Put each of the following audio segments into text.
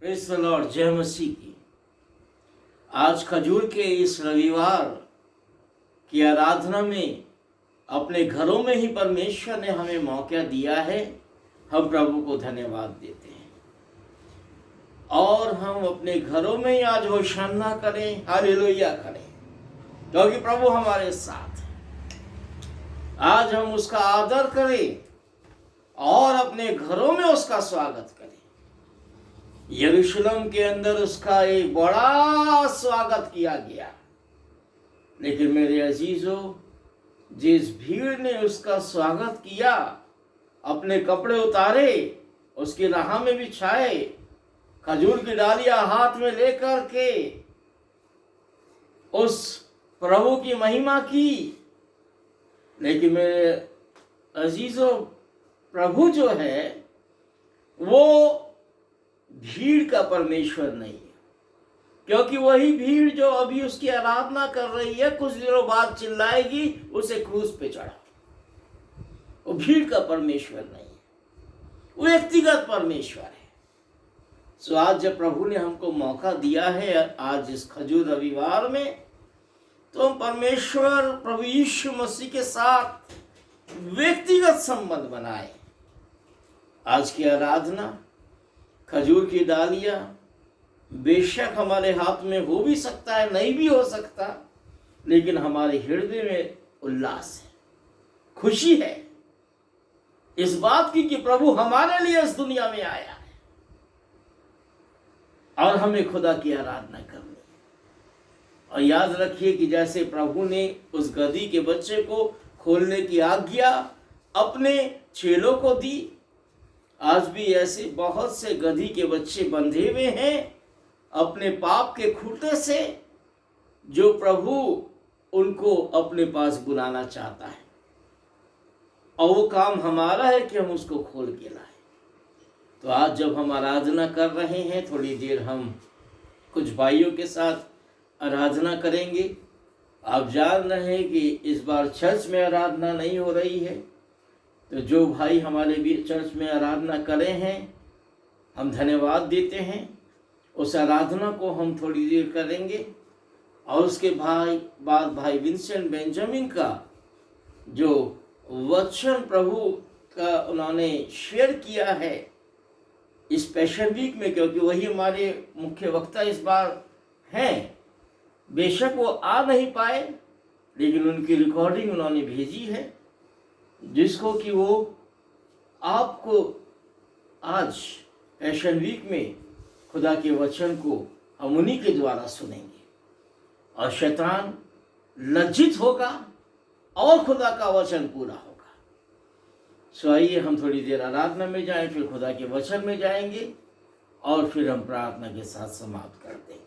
Praise the Lord, जय मसीह की। आज खजूर के इस रविवार की आराधना में अपने घरों में ही परमेश्वर ने हमें मौका दिया है। हम प्रभु को धन्यवाद देते हैं और हम अपने घरों में ही आज होशाना करें, हालेलुया करें, क्योंकि प्रभु हमारे साथ है। आज हम उसका आदर करें और अपने घरों में उसका स्वागत करें। यरूशलेम के अंदर उसका एक बड़ा स्वागत किया गया, लेकिन मेरे अजीजों, जिस भीड़ ने उसका स्वागत किया, अपने कपड़े उतारे, उसकी राह में बिछाए, खजूर की डालियां हाथ में लेकर के उस प्रभु की महिमा की। लेकिन मेरे अजीजों, प्रभु जो है वो भीड़ का परमेश्वर नहीं है, क्योंकि वही भीड़ जो अभी उसकी आराधना कर रही है कुछ दिनों बाद चिल्लाएगी उसे क्रूस पे चढ़ा। वो भीड़ का परमेश्वर नहीं है, वो व्यक्तिगत परमेश्वर है। सो आज जब प्रभु ने हमको मौका दिया है, आज इस खजूर रविवार में, तो हम परमेश्वर प्रभु यीशु मसीह के साथ व्यक्तिगत संबंध बनाए। आज की आराधना, खजूर की डालियां बेशक हमारे हाथ में हो भी सकता है, नहीं भी हो सकता, लेकिन हमारे हृदय में उल्लास है, खुशी है इस बात की कि प्रभु हमारे लिए इस दुनिया में आया है और हमें खुदा की आराधना करनी है। और याद रखिए कि जैसे प्रभु ने उस गदही के बच्चे को खोलने की आज्ञा अपने चेलों को दी, आज भी ऐसे बहुत से गदही के बच्चे बंधे हुए हैं अपने पाप के खूंटे से, जो प्रभु उनको अपने पास बुलाना चाहता है। और वो काम हमारा है कि हम उसको खोल के लाएं। तो आज जब हम आराधना कर रहे हैं, थोड़ी देर हम कुछ भाइयों के साथ आराधना करेंगे। आप जान रहे हैं कि इस बार चर्च में आराधना नहीं हो रही है, तो जो भाई हमारे बीच चर्च में आराधना करे हैं, हम धन्यवाद देते हैं। उस आराधना को हम थोड़ी देर करेंगे और उसके बाद भाई विंसेंट बेंजामिन का जो वचन प्रभु का उन्होंने शेयर किया है इस स्पेशल वीक में, क्योंकि वही हमारे मुख्य वक्ता इस बार हैं। बेशक वो आ नहीं पाए, लेकिन उनकी रिकॉर्डिंग उन्होंने भेजी है, जिसको कि वो आपको आज पैशन वीक में खुदा के वचन को हम उन्हीं के द्वारा सुनेंगे और शैतान लज्जित होगा और खुदा का वचन पूरा होगा। सो आइए हम थोड़ी देर आराधना में जाएं, फिर खुदा के वचन में जाएंगे और फिर हम प्रार्थना के साथ समाप्त कर देंगे।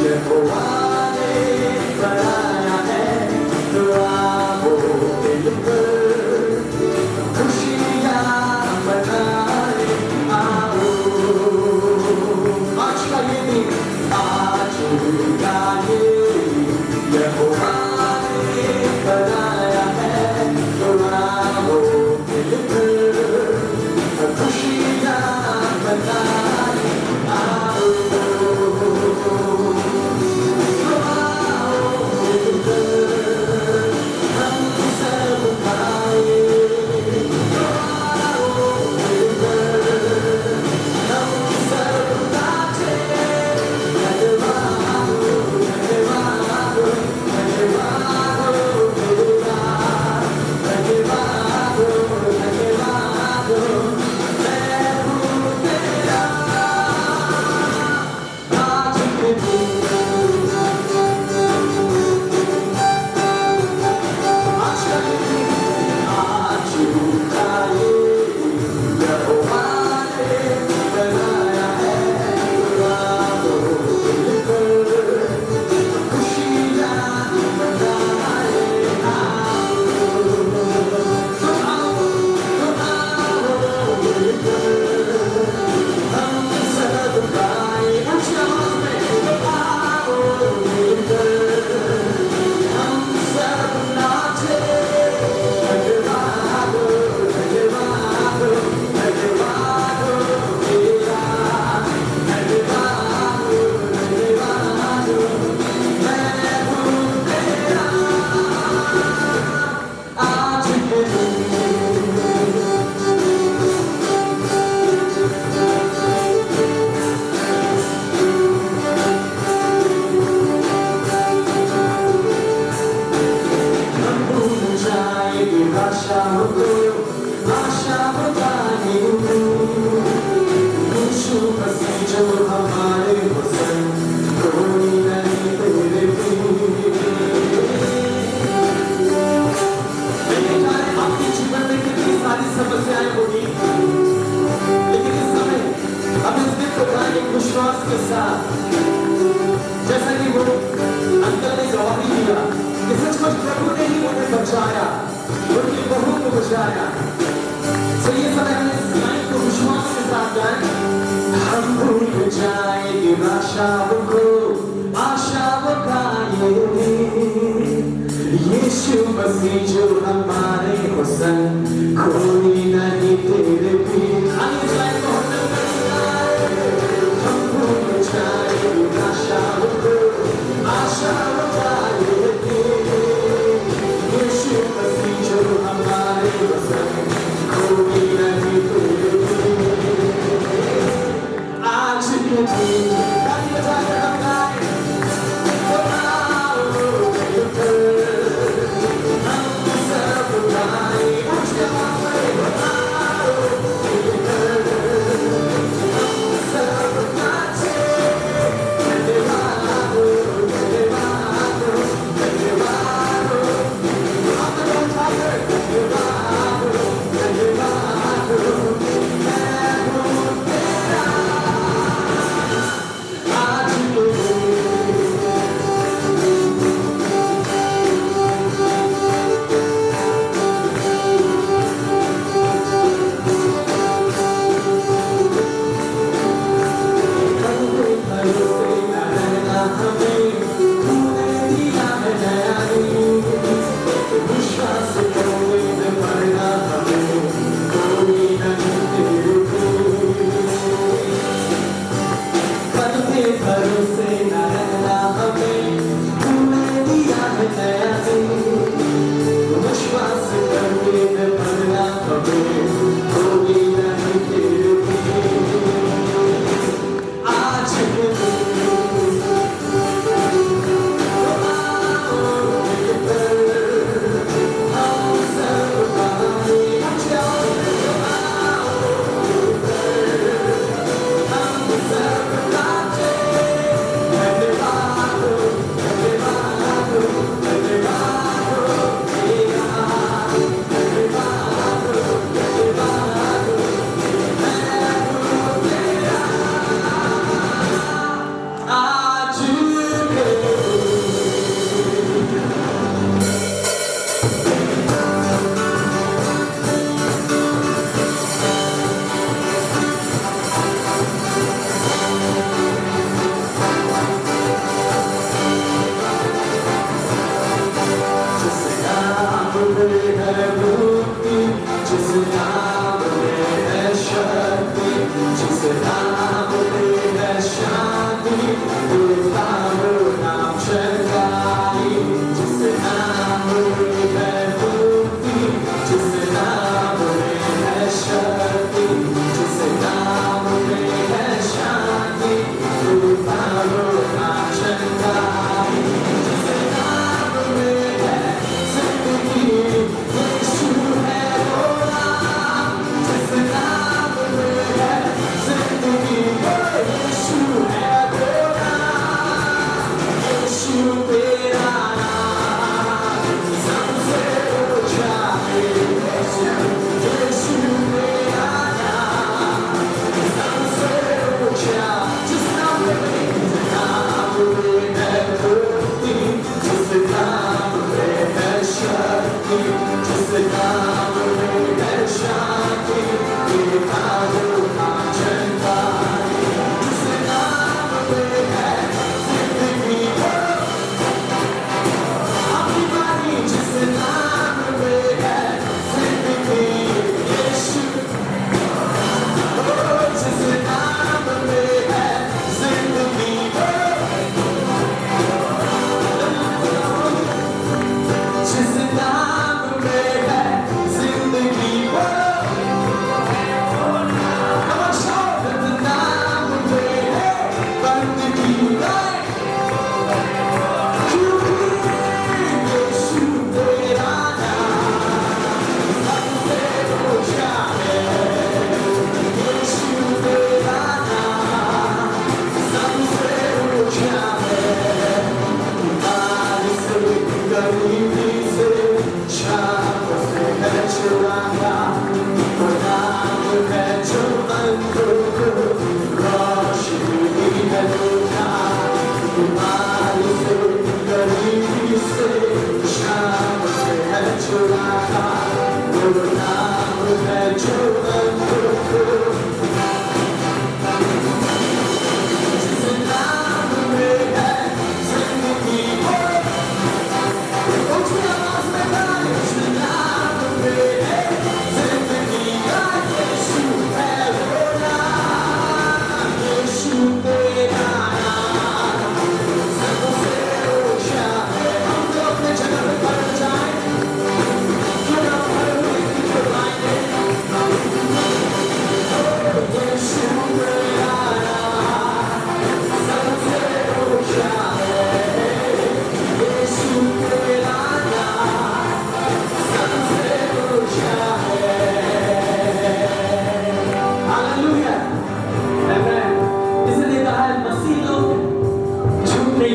यहोवा ने बनाया है तो विश्वास के साथ, जैसा कि वो अंकल ने गवाही दिया कि सचमुच प्रभु ने ही उन्हें बचाया, उनकी बहू को बचाया। तो ये समय हम इस लाइन को विश्वास के साथ गाएं। हम भूल जाएंगे आशाओं को, आशाओं का ये यीशु मसीह जो हमारे हो संग, कोई नहीं तेरे बिन। आइए इस लाइन को हम भूल जाएंगे आशाओं को, आशाओं का ये यीशु मसीह जो हमारे हो संग, कोई नहीं तेरे बिन। आज के दिन ताली बजाकर हम गाएं,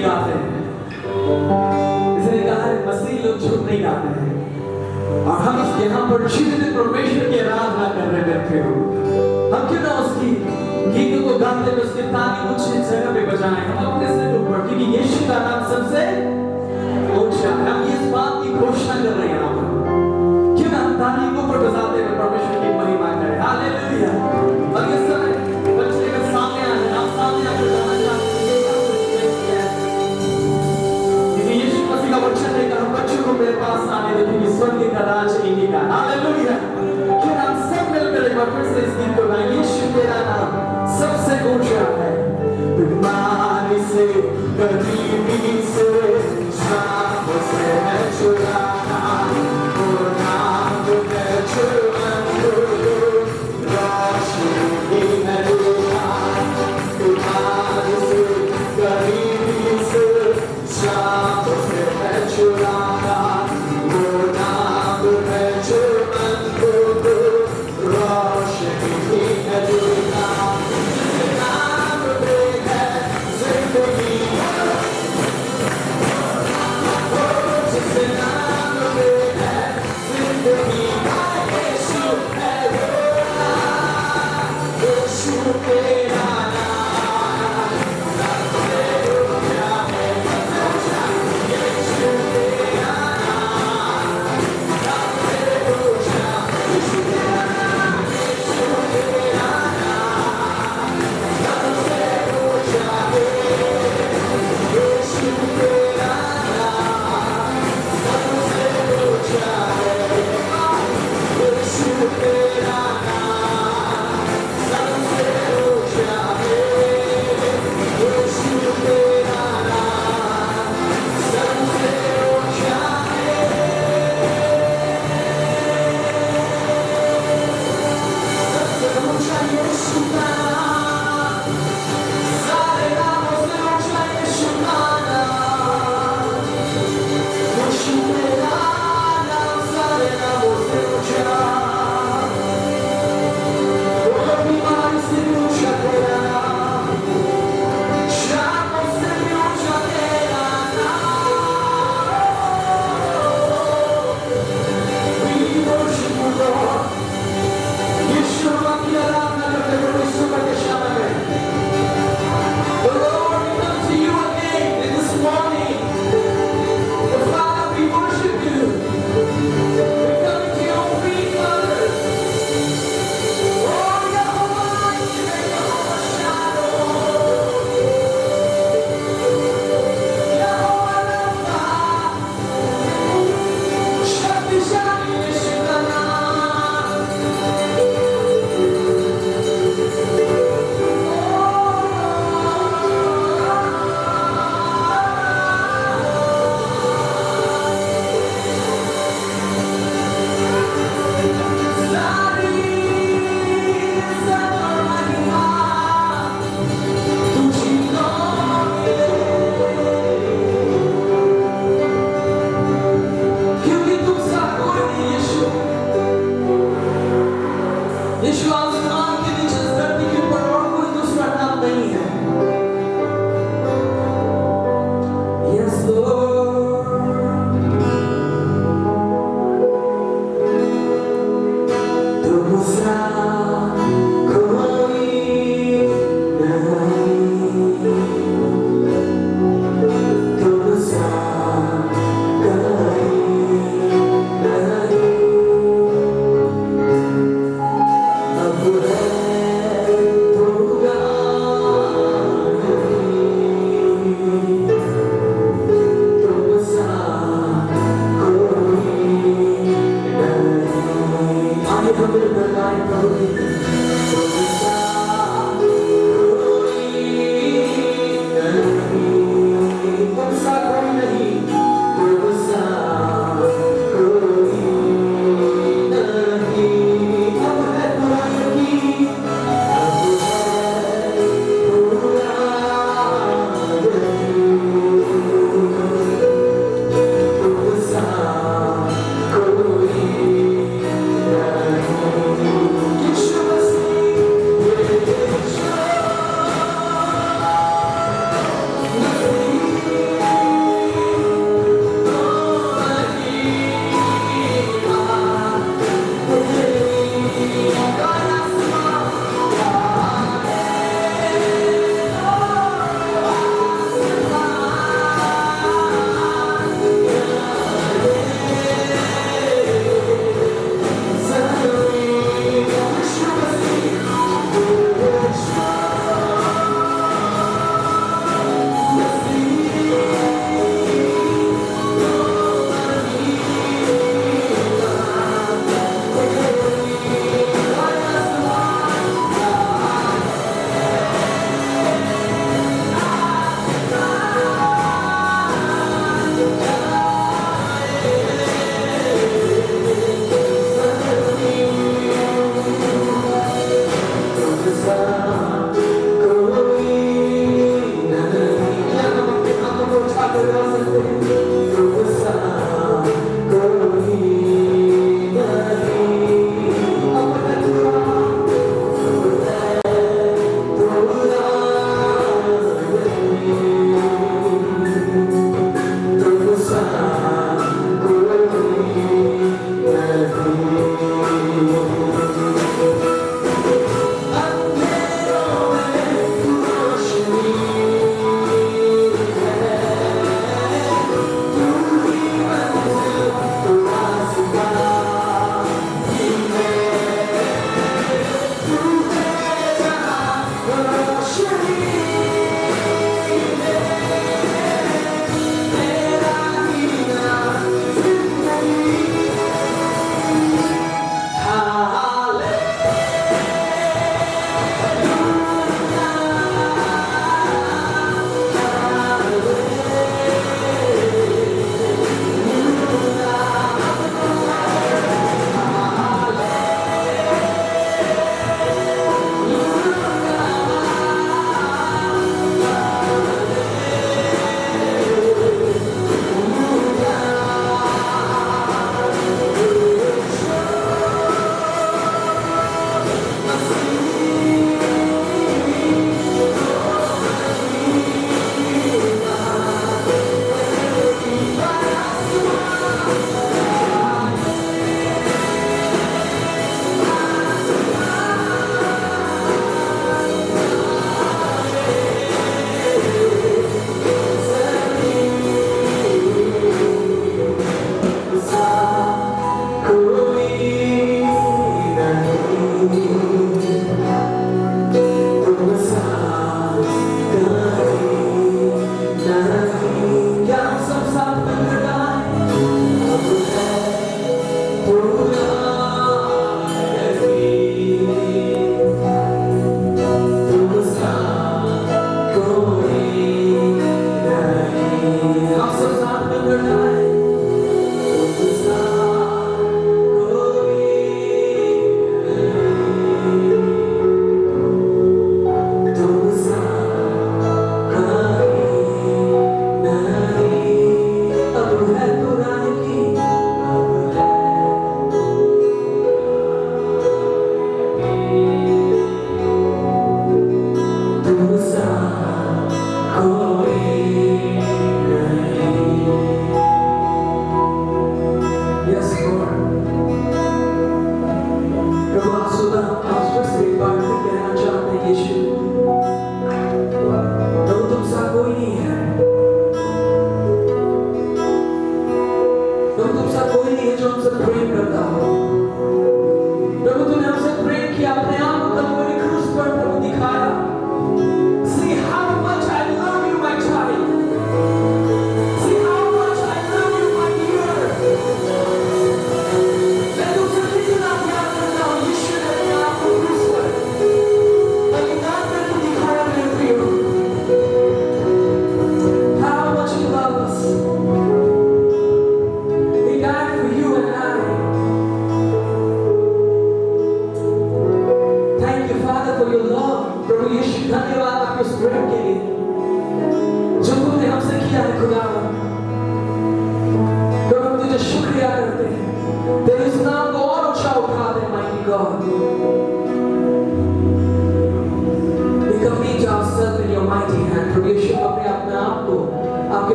गाते हैं। इसने कहा है मसीह लोग झूठ नहीं गाते हैं और हम इस यहाँ पर जीवित परमेश्वर की आराधना करने बैठे हो। हम क्यों ना उसकी गीतों को गाते हुए उसके ताली ऊंची जगह पे बजाएं। हम अपने सिर ऊपर, क्योंकि यीशु का नाम सबसे ऊंचा है। हम इस बात की घोषणा कर रहे हैं यहाँ पर। क्यों ना हम ताली को ऊपर बजाते हुए परमेश्वर की महिमा करें। हालेलुया। और इस समय बच्चे के सामने आ जाए, आप सामने आकर गाना चाहते हैं, क्योंकि यीशु मसीह का वचन है कि हम बच्चों को मेरे पास आने दो, क्योंकि स्वर्ग का राज इन्हीं का। हालेलुया। क्यों ना हम सब मिलकर एक बार फिर से इस गीत को गाएं। यीशु तेरा नाम सबसे ऊंचा है। बीमारी से, गरीबी से, श्राप से है छुड़ाना, वो नाम है छुड़ाना, रोशनी है दूना। बीमारी से, गरीबी से, श्राप से है छुड़ाना, वो नाम है छुड़ाना, रोशनी है दूना। जिस नाम में है जिंदगी,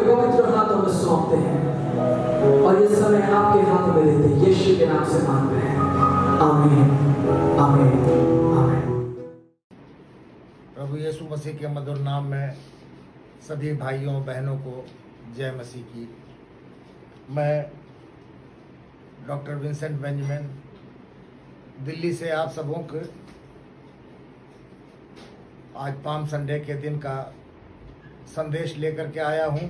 पवित्र हाथों में सौंपते हैं और ये समय आपके हाथों में देते हैं। यीशु के नाम से मांगते हैं, आमीन, आमीन, आमीन। प्रभु यीशु मसीह के मधुर नाम में सभी भाइयों बहनों को जय मसीह की। मैं डॉक्टर विंसेंट बेंजामिन दिल्ली से आप सबों को आज पाम संडे के दिन का संदेश लेकर के आया हूँ।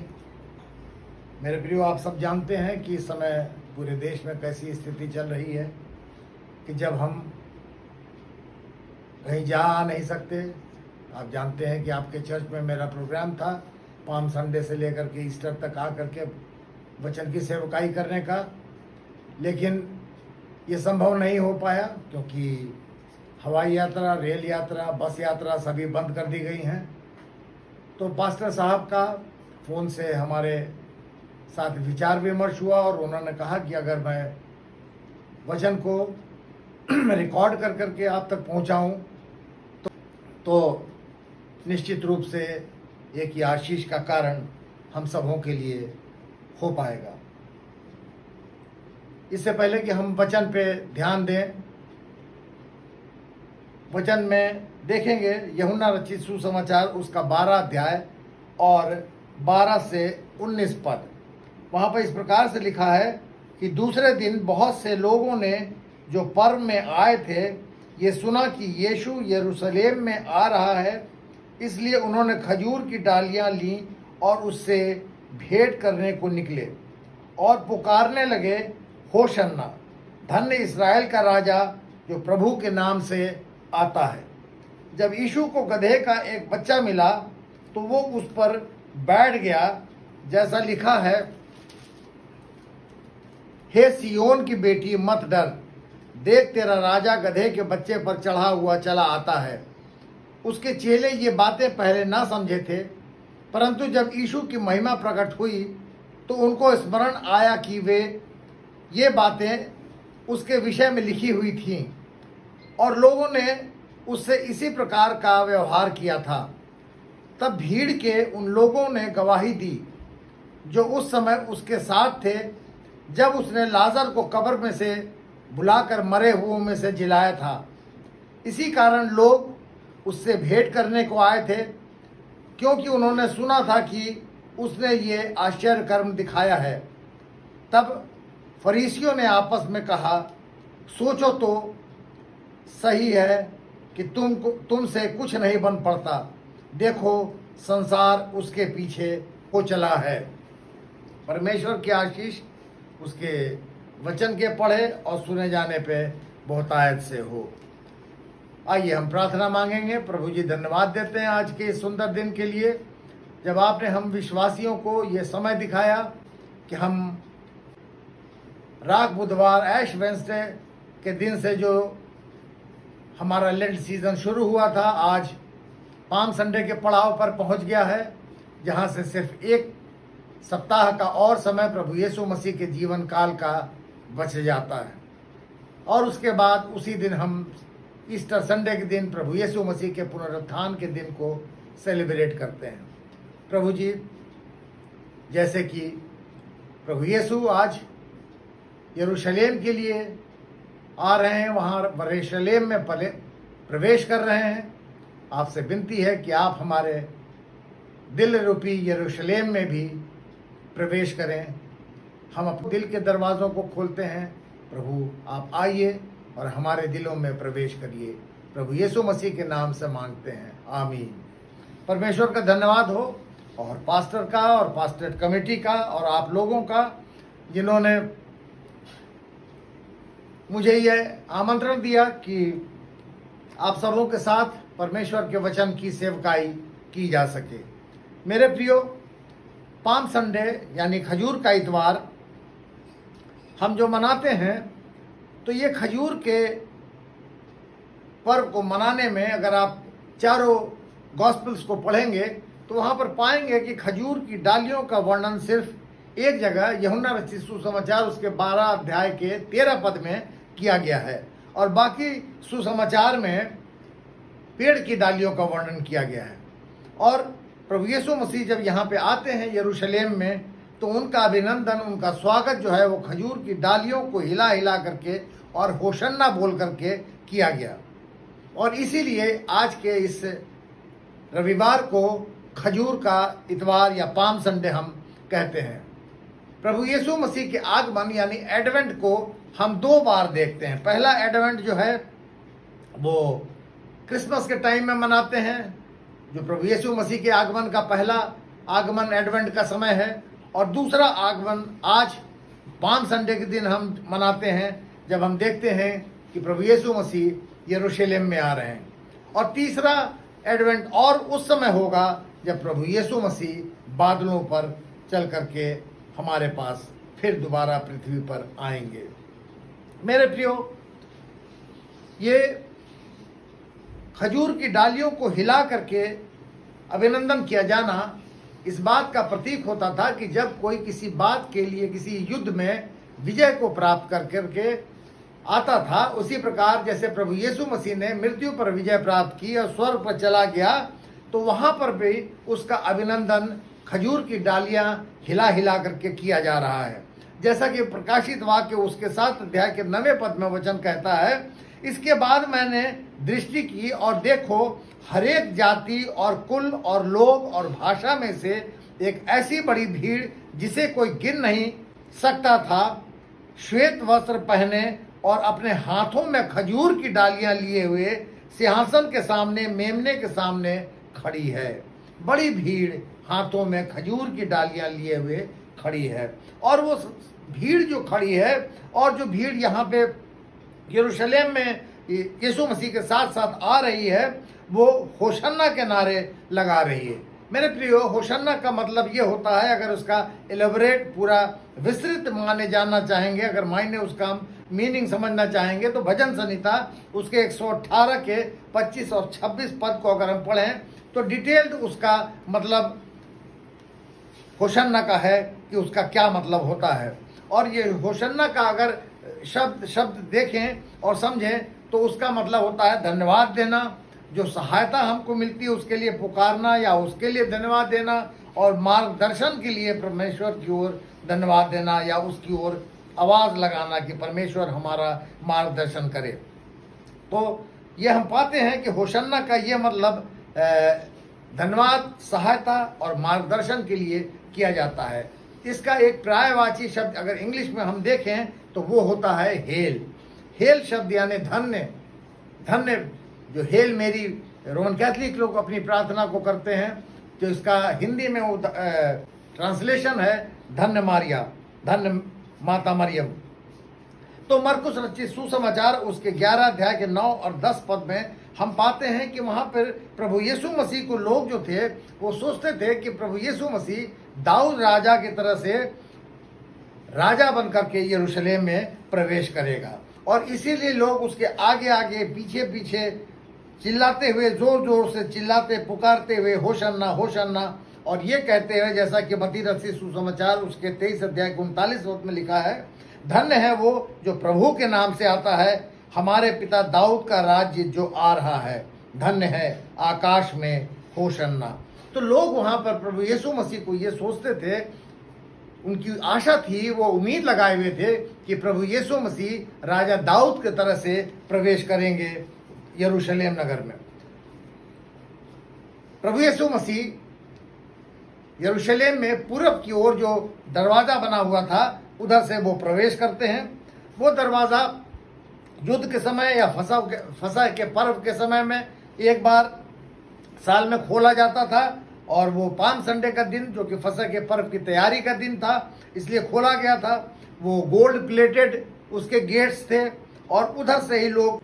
मेरे प्रियो, आप सब जानते हैं कि इस समय पूरे देश में कैसी स्थिति चल रही है कि जब हम कहीं जा नहीं सकते। आप जानते हैं कि आपके चर्च में मेरा प्रोग्राम था पाम संडे से लेकर के ईस्टर तक आकर के वचन की सेवकाई करने का, लेकिन ये संभव नहीं हो पाया क्योंकि हवाई यात्रा, रेल यात्रा, बस यात्रा सभी बंद कर दी गई हैं। तो पास्टर साहब का फ़ोन से हमारे साथ विचार विमर्श हुआ और उन्होंने कहा कि अगर मैं वचन को रिकॉर्ड कर करके आप तक पहुंचाऊं तो निश्चित रूप से एक ही आशीष का कारण हम सबों के लिए हो पाएगा। इससे पहले कि हम वचन पे ध्यान दें, वचन में देखेंगे यूहन्ना रचित सुसमाचार उसका 12 अध्याय और 12 से 19 पद। वहाँ पर इस प्रकार से लिखा है कि दूसरे दिन बहुत से लोगों ने जो पर्व में आए थे ये सुना कि यीशु यरूशलेम में आ रहा है, इसलिए उन्होंने खजूर की डालियाँ लीं और उससे भेंट करने को निकले और पुकारने लगे, होशन्ना, धन्य इस्राएल का राजा जो प्रभु के नाम से आता है। जब यीशु को गधे का एक बच्चा मिला तो वो उस पर बैठ गया, जैसा लिखा है, हे सियोन की बेटी मत डर, देख तेरा राजा गधे के बच्चे पर चढ़ा हुआ चला आता है। उसके चेले ये बातें पहले ना समझे थे, परंतु जब यीशु की महिमा प्रकट हुई तो उनको स्मरण आया कि वे ये बातें उसके विषय में लिखी हुई थीं और लोगों ने उससे इसी प्रकार का व्यवहार किया था। तब भीड़ के उन लोगों ने गवाही दी जो उस समय उसके साथ थे जब उसने लाजर को कब्र में से बुलाकर मरे हुओं में से जिलाया था। इसी कारण लोग उससे भेंट करने को आए थे, क्योंकि उन्होंने सुना था कि उसने ये आश्चर्य कर्म दिखाया है। तब फरीसियों ने आपस में कहा, सोचो तो सही है कि तुमसे कुछ नहीं बन पड़ता। देखो, संसार उसके पीछे हो चला है। परमेश्वर की आशीष उसके वचन के पढ़े और सुने जाने पे बहुतायत से हो। आइए हम प्रार्थना मांगेंगे। प्रभु जी, धन्यवाद देते हैं आज के इस सुंदर दिन के लिए, जब आपने हम विश्वासियों को ये समय दिखाया कि हम राख बुधवार, ऐश वेंसडे के दिन से जो हमारा लेंट सीजन शुरू हुआ था, आज पाम संडे के पड़ाव पर पहुंच गया है, जहां से सिर्फ एक सप्ताह का और समय प्रभु यीशु मसीह के जीवन काल का बच जाता है और उसके बाद उसी दिन हम ईस्टर संडे के दिन प्रभु यीशु मसीह के पुनरुत्थान के दिन को सेलिब्रेट करते हैं। प्रभु जी, जैसे कि प्रभु यीशु आज यरूशलेम के लिए आ रहे हैं, वहाँ यरूशलेम में प्रवेश कर रहे हैं, आपसे विनती है कि आप हमारे दिल रूपी यरूशलेम में भी प्रवेश करें। हम अपने दिल के दरवाज़ों को खोलते हैं। प्रभु, आप आइए और हमारे दिलों में प्रवेश करिए। प्रभु यीशु मसीह के नाम से मांगते हैं, आमीन। परमेश्वर का धन्यवाद हो और पास्टर का और पास्टर कमेटी का और आप लोगों का, जिन्होंने मुझे यह आमंत्रण दिया कि आप सबों के साथ परमेश्वर के वचन की सेवकाई की जा सके। मेरे प्रियो, पाम संडे यानी खजूर का इतवार हम जो मनाते हैं, तो ये खजूर के पर्व को मनाने में अगर आप चारों गॉस्पेल्स को पढ़ेंगे तो वहाँ पर पाएंगे कि खजूर की डालियों का वर्णन सिर्फ एक जगह यूहन्ना रचित सुसमाचार उसके 12 अध्याय के 13 पद में किया गया है और बाकी सुसमाचार में पेड़ की डालियों का वर्णन किया गया है। और प्रभु यीशु मसीह जब यहाँ पे आते हैं यरूशलेम में, तो उनका अभिनंदन, उनका स्वागत जो है वो खजूर की डालियों को हिला हिला करके और होशन्ना बोल करके किया गया। और इसीलिए आज के इस रविवार को खजूर का इतवार या पाम संडे हम कहते हैं। प्रभु यीशु मसीह के आगमन यानी एडवेंट को हम 2 बार देखते हैं। पहला एडवेंट जो है वो क्रिसमस के टाइम में मनाते हैं, जो प्रभु यीशु मसीह के आगमन का पहला आगमन एडवेंट का समय है। और दूसरा आगमन आज पाम संडे के दिन हम मनाते हैं, जब हम देखते हैं कि प्रभु यीशु मसीह यरूशलेम में आ रहे हैं। और तीसरा एडवेंट और उस समय होगा जब प्रभु यीशु मसीह बादलों पर चल करके हमारे पास फिर दोबारा पृथ्वी पर आएंगे। मेरे प्रियो, ये खजूर की डालियों को हिला करके अभिनंदन किया जाना इस बात का प्रतीक होता था कि जब कोई किसी बात के लिए किसी युद्ध में विजय को प्राप्त कर करके आता था, उसी प्रकार जैसे प्रभु यीशु मसीह ने मृत्यु पर विजय प्राप्त की और स्वर्ग पर चला गया, तो वहां पर भी उसका अभिनंदन खजूर की डालियां हिला हिला करके किया जा रहा है। जैसा कि प्रकाशित वाक्य उसके 7 अध्याय के 9वें पद में वचन कहता है, इसके बाद मैंने दृष्टि की और देखो, हरेक जाति और कुल और लोग और भाषा में से एक ऐसी बड़ी भीड़ जिसे कोई गिन नहीं सकता था, श्वेत वस्त्र पहने और अपने हाथों में खजूर की डालियां लिए हुए सिंहासन के सामने, मेमने के सामने खड़ी है। बड़ी भीड़ हाथों में खजूर की डालियां लिए हुए खड़ी है। और वो भीड़ जो खड़ी है और जो भीड़ यहाँ पे यरूशलेम में यीशु मसीह के साथ साथ आ रही है, वो होशन्ना के नारे लगा रही है। मेरे प्रियो, होशन्ना का मतलब ये होता है, अगर उसका एलेबोरेट पूरा विस्तृत माने जानना चाहेंगे, अगर मायने उसका हम मीनिंग समझना चाहेंगे, तो भजन संहिता उसके 118 के 25 और 26 पद को अगर हम पढ़ें तो डिटेल्ड उसका मतलब होशन्ना का है कि उसका क्या मतलब होता है। और ये होशन्ना का अगर शब्द देखें और समझें तो उसका मतलब होता है धन्यवाद देना, जो सहायता हमको मिलती है उसके लिए पुकारना या उसके लिए धन्यवाद देना, और मार्गदर्शन के लिए परमेश्वर की ओर धन्यवाद देना या उसकी ओर आवाज़ लगाना कि परमेश्वर हमारा मार्गदर्शन करे। तो ये हम पाते हैं कि होशन्ना का ये मतलब धन्यवाद, सहायता और मार्गदर्शन के लिए किया जाता है। इसका एक पर्यायवाची शब्द अगर इंग्लिश में हम देखें तो वो होता है हेल। हेल शब्द यानी धन्य। धन्य जो हेल मेरी रोमन कैथलिक लोग अपनी प्रार्थना को करते हैं, तो इसका हिंदी में वो ट्रांसलेशन है धन्य मारिया, धन्य माता मरियम। तो मरकुस रचित सुसमाचार उसके 11 अध्याय के 9 और 10 पद में हम पाते हैं कि वहां पर प्रभु यीशु मसीह को लोग जो थे वो सोचते थे कि प्रभु यीशु मसीह दाऊद राजा की तरह से राजा बनकर के यरूशलेम में प्रवेश करेगा, और इसीलिए लोग उसके आगे आगे पीछे पीछे चिल्लाते हुए, जोर जोर से चिल्लाते पुकारते हुए होशन्ना होशन्ना, और ये कहते हुए, जैसा कि मत्ती रचित सुसमाचार उसके 23 अध्याय के 39 पद में लिखा है, धन्य है वो जो प्रभु के नाम से आता है, हमारे पिता दाऊद का राज्य जो आ रहा है, धन्य है आकाश में होशन्ना। तो लोग वहां पर प्रभु यीशु मसीह को ये सोचते थे, उनकी आशा थी, वो उम्मीद लगाए हुए थे कि प्रभु यीशु मसीह राजा दाऊद की तरह से प्रवेश करेंगे यरूशलेम नगर में। प्रभु यीशु मसीह यरूशलेम में पूर्व की ओर जो दरवाजा बना हुआ था उधर से वो प्रवेश करते हैं। वो दरवाजा युद्ध के समय या फसह के पर्व के समय में एक बार साल में खोला जाता था, और वो पाम संडे का दिन जो कि फसह के पर्व की तैयारी का दिन था इसलिए खोला गया था। वो गोल्ड प्लेटेड उसके गेट्स थे और उधर से ही लोग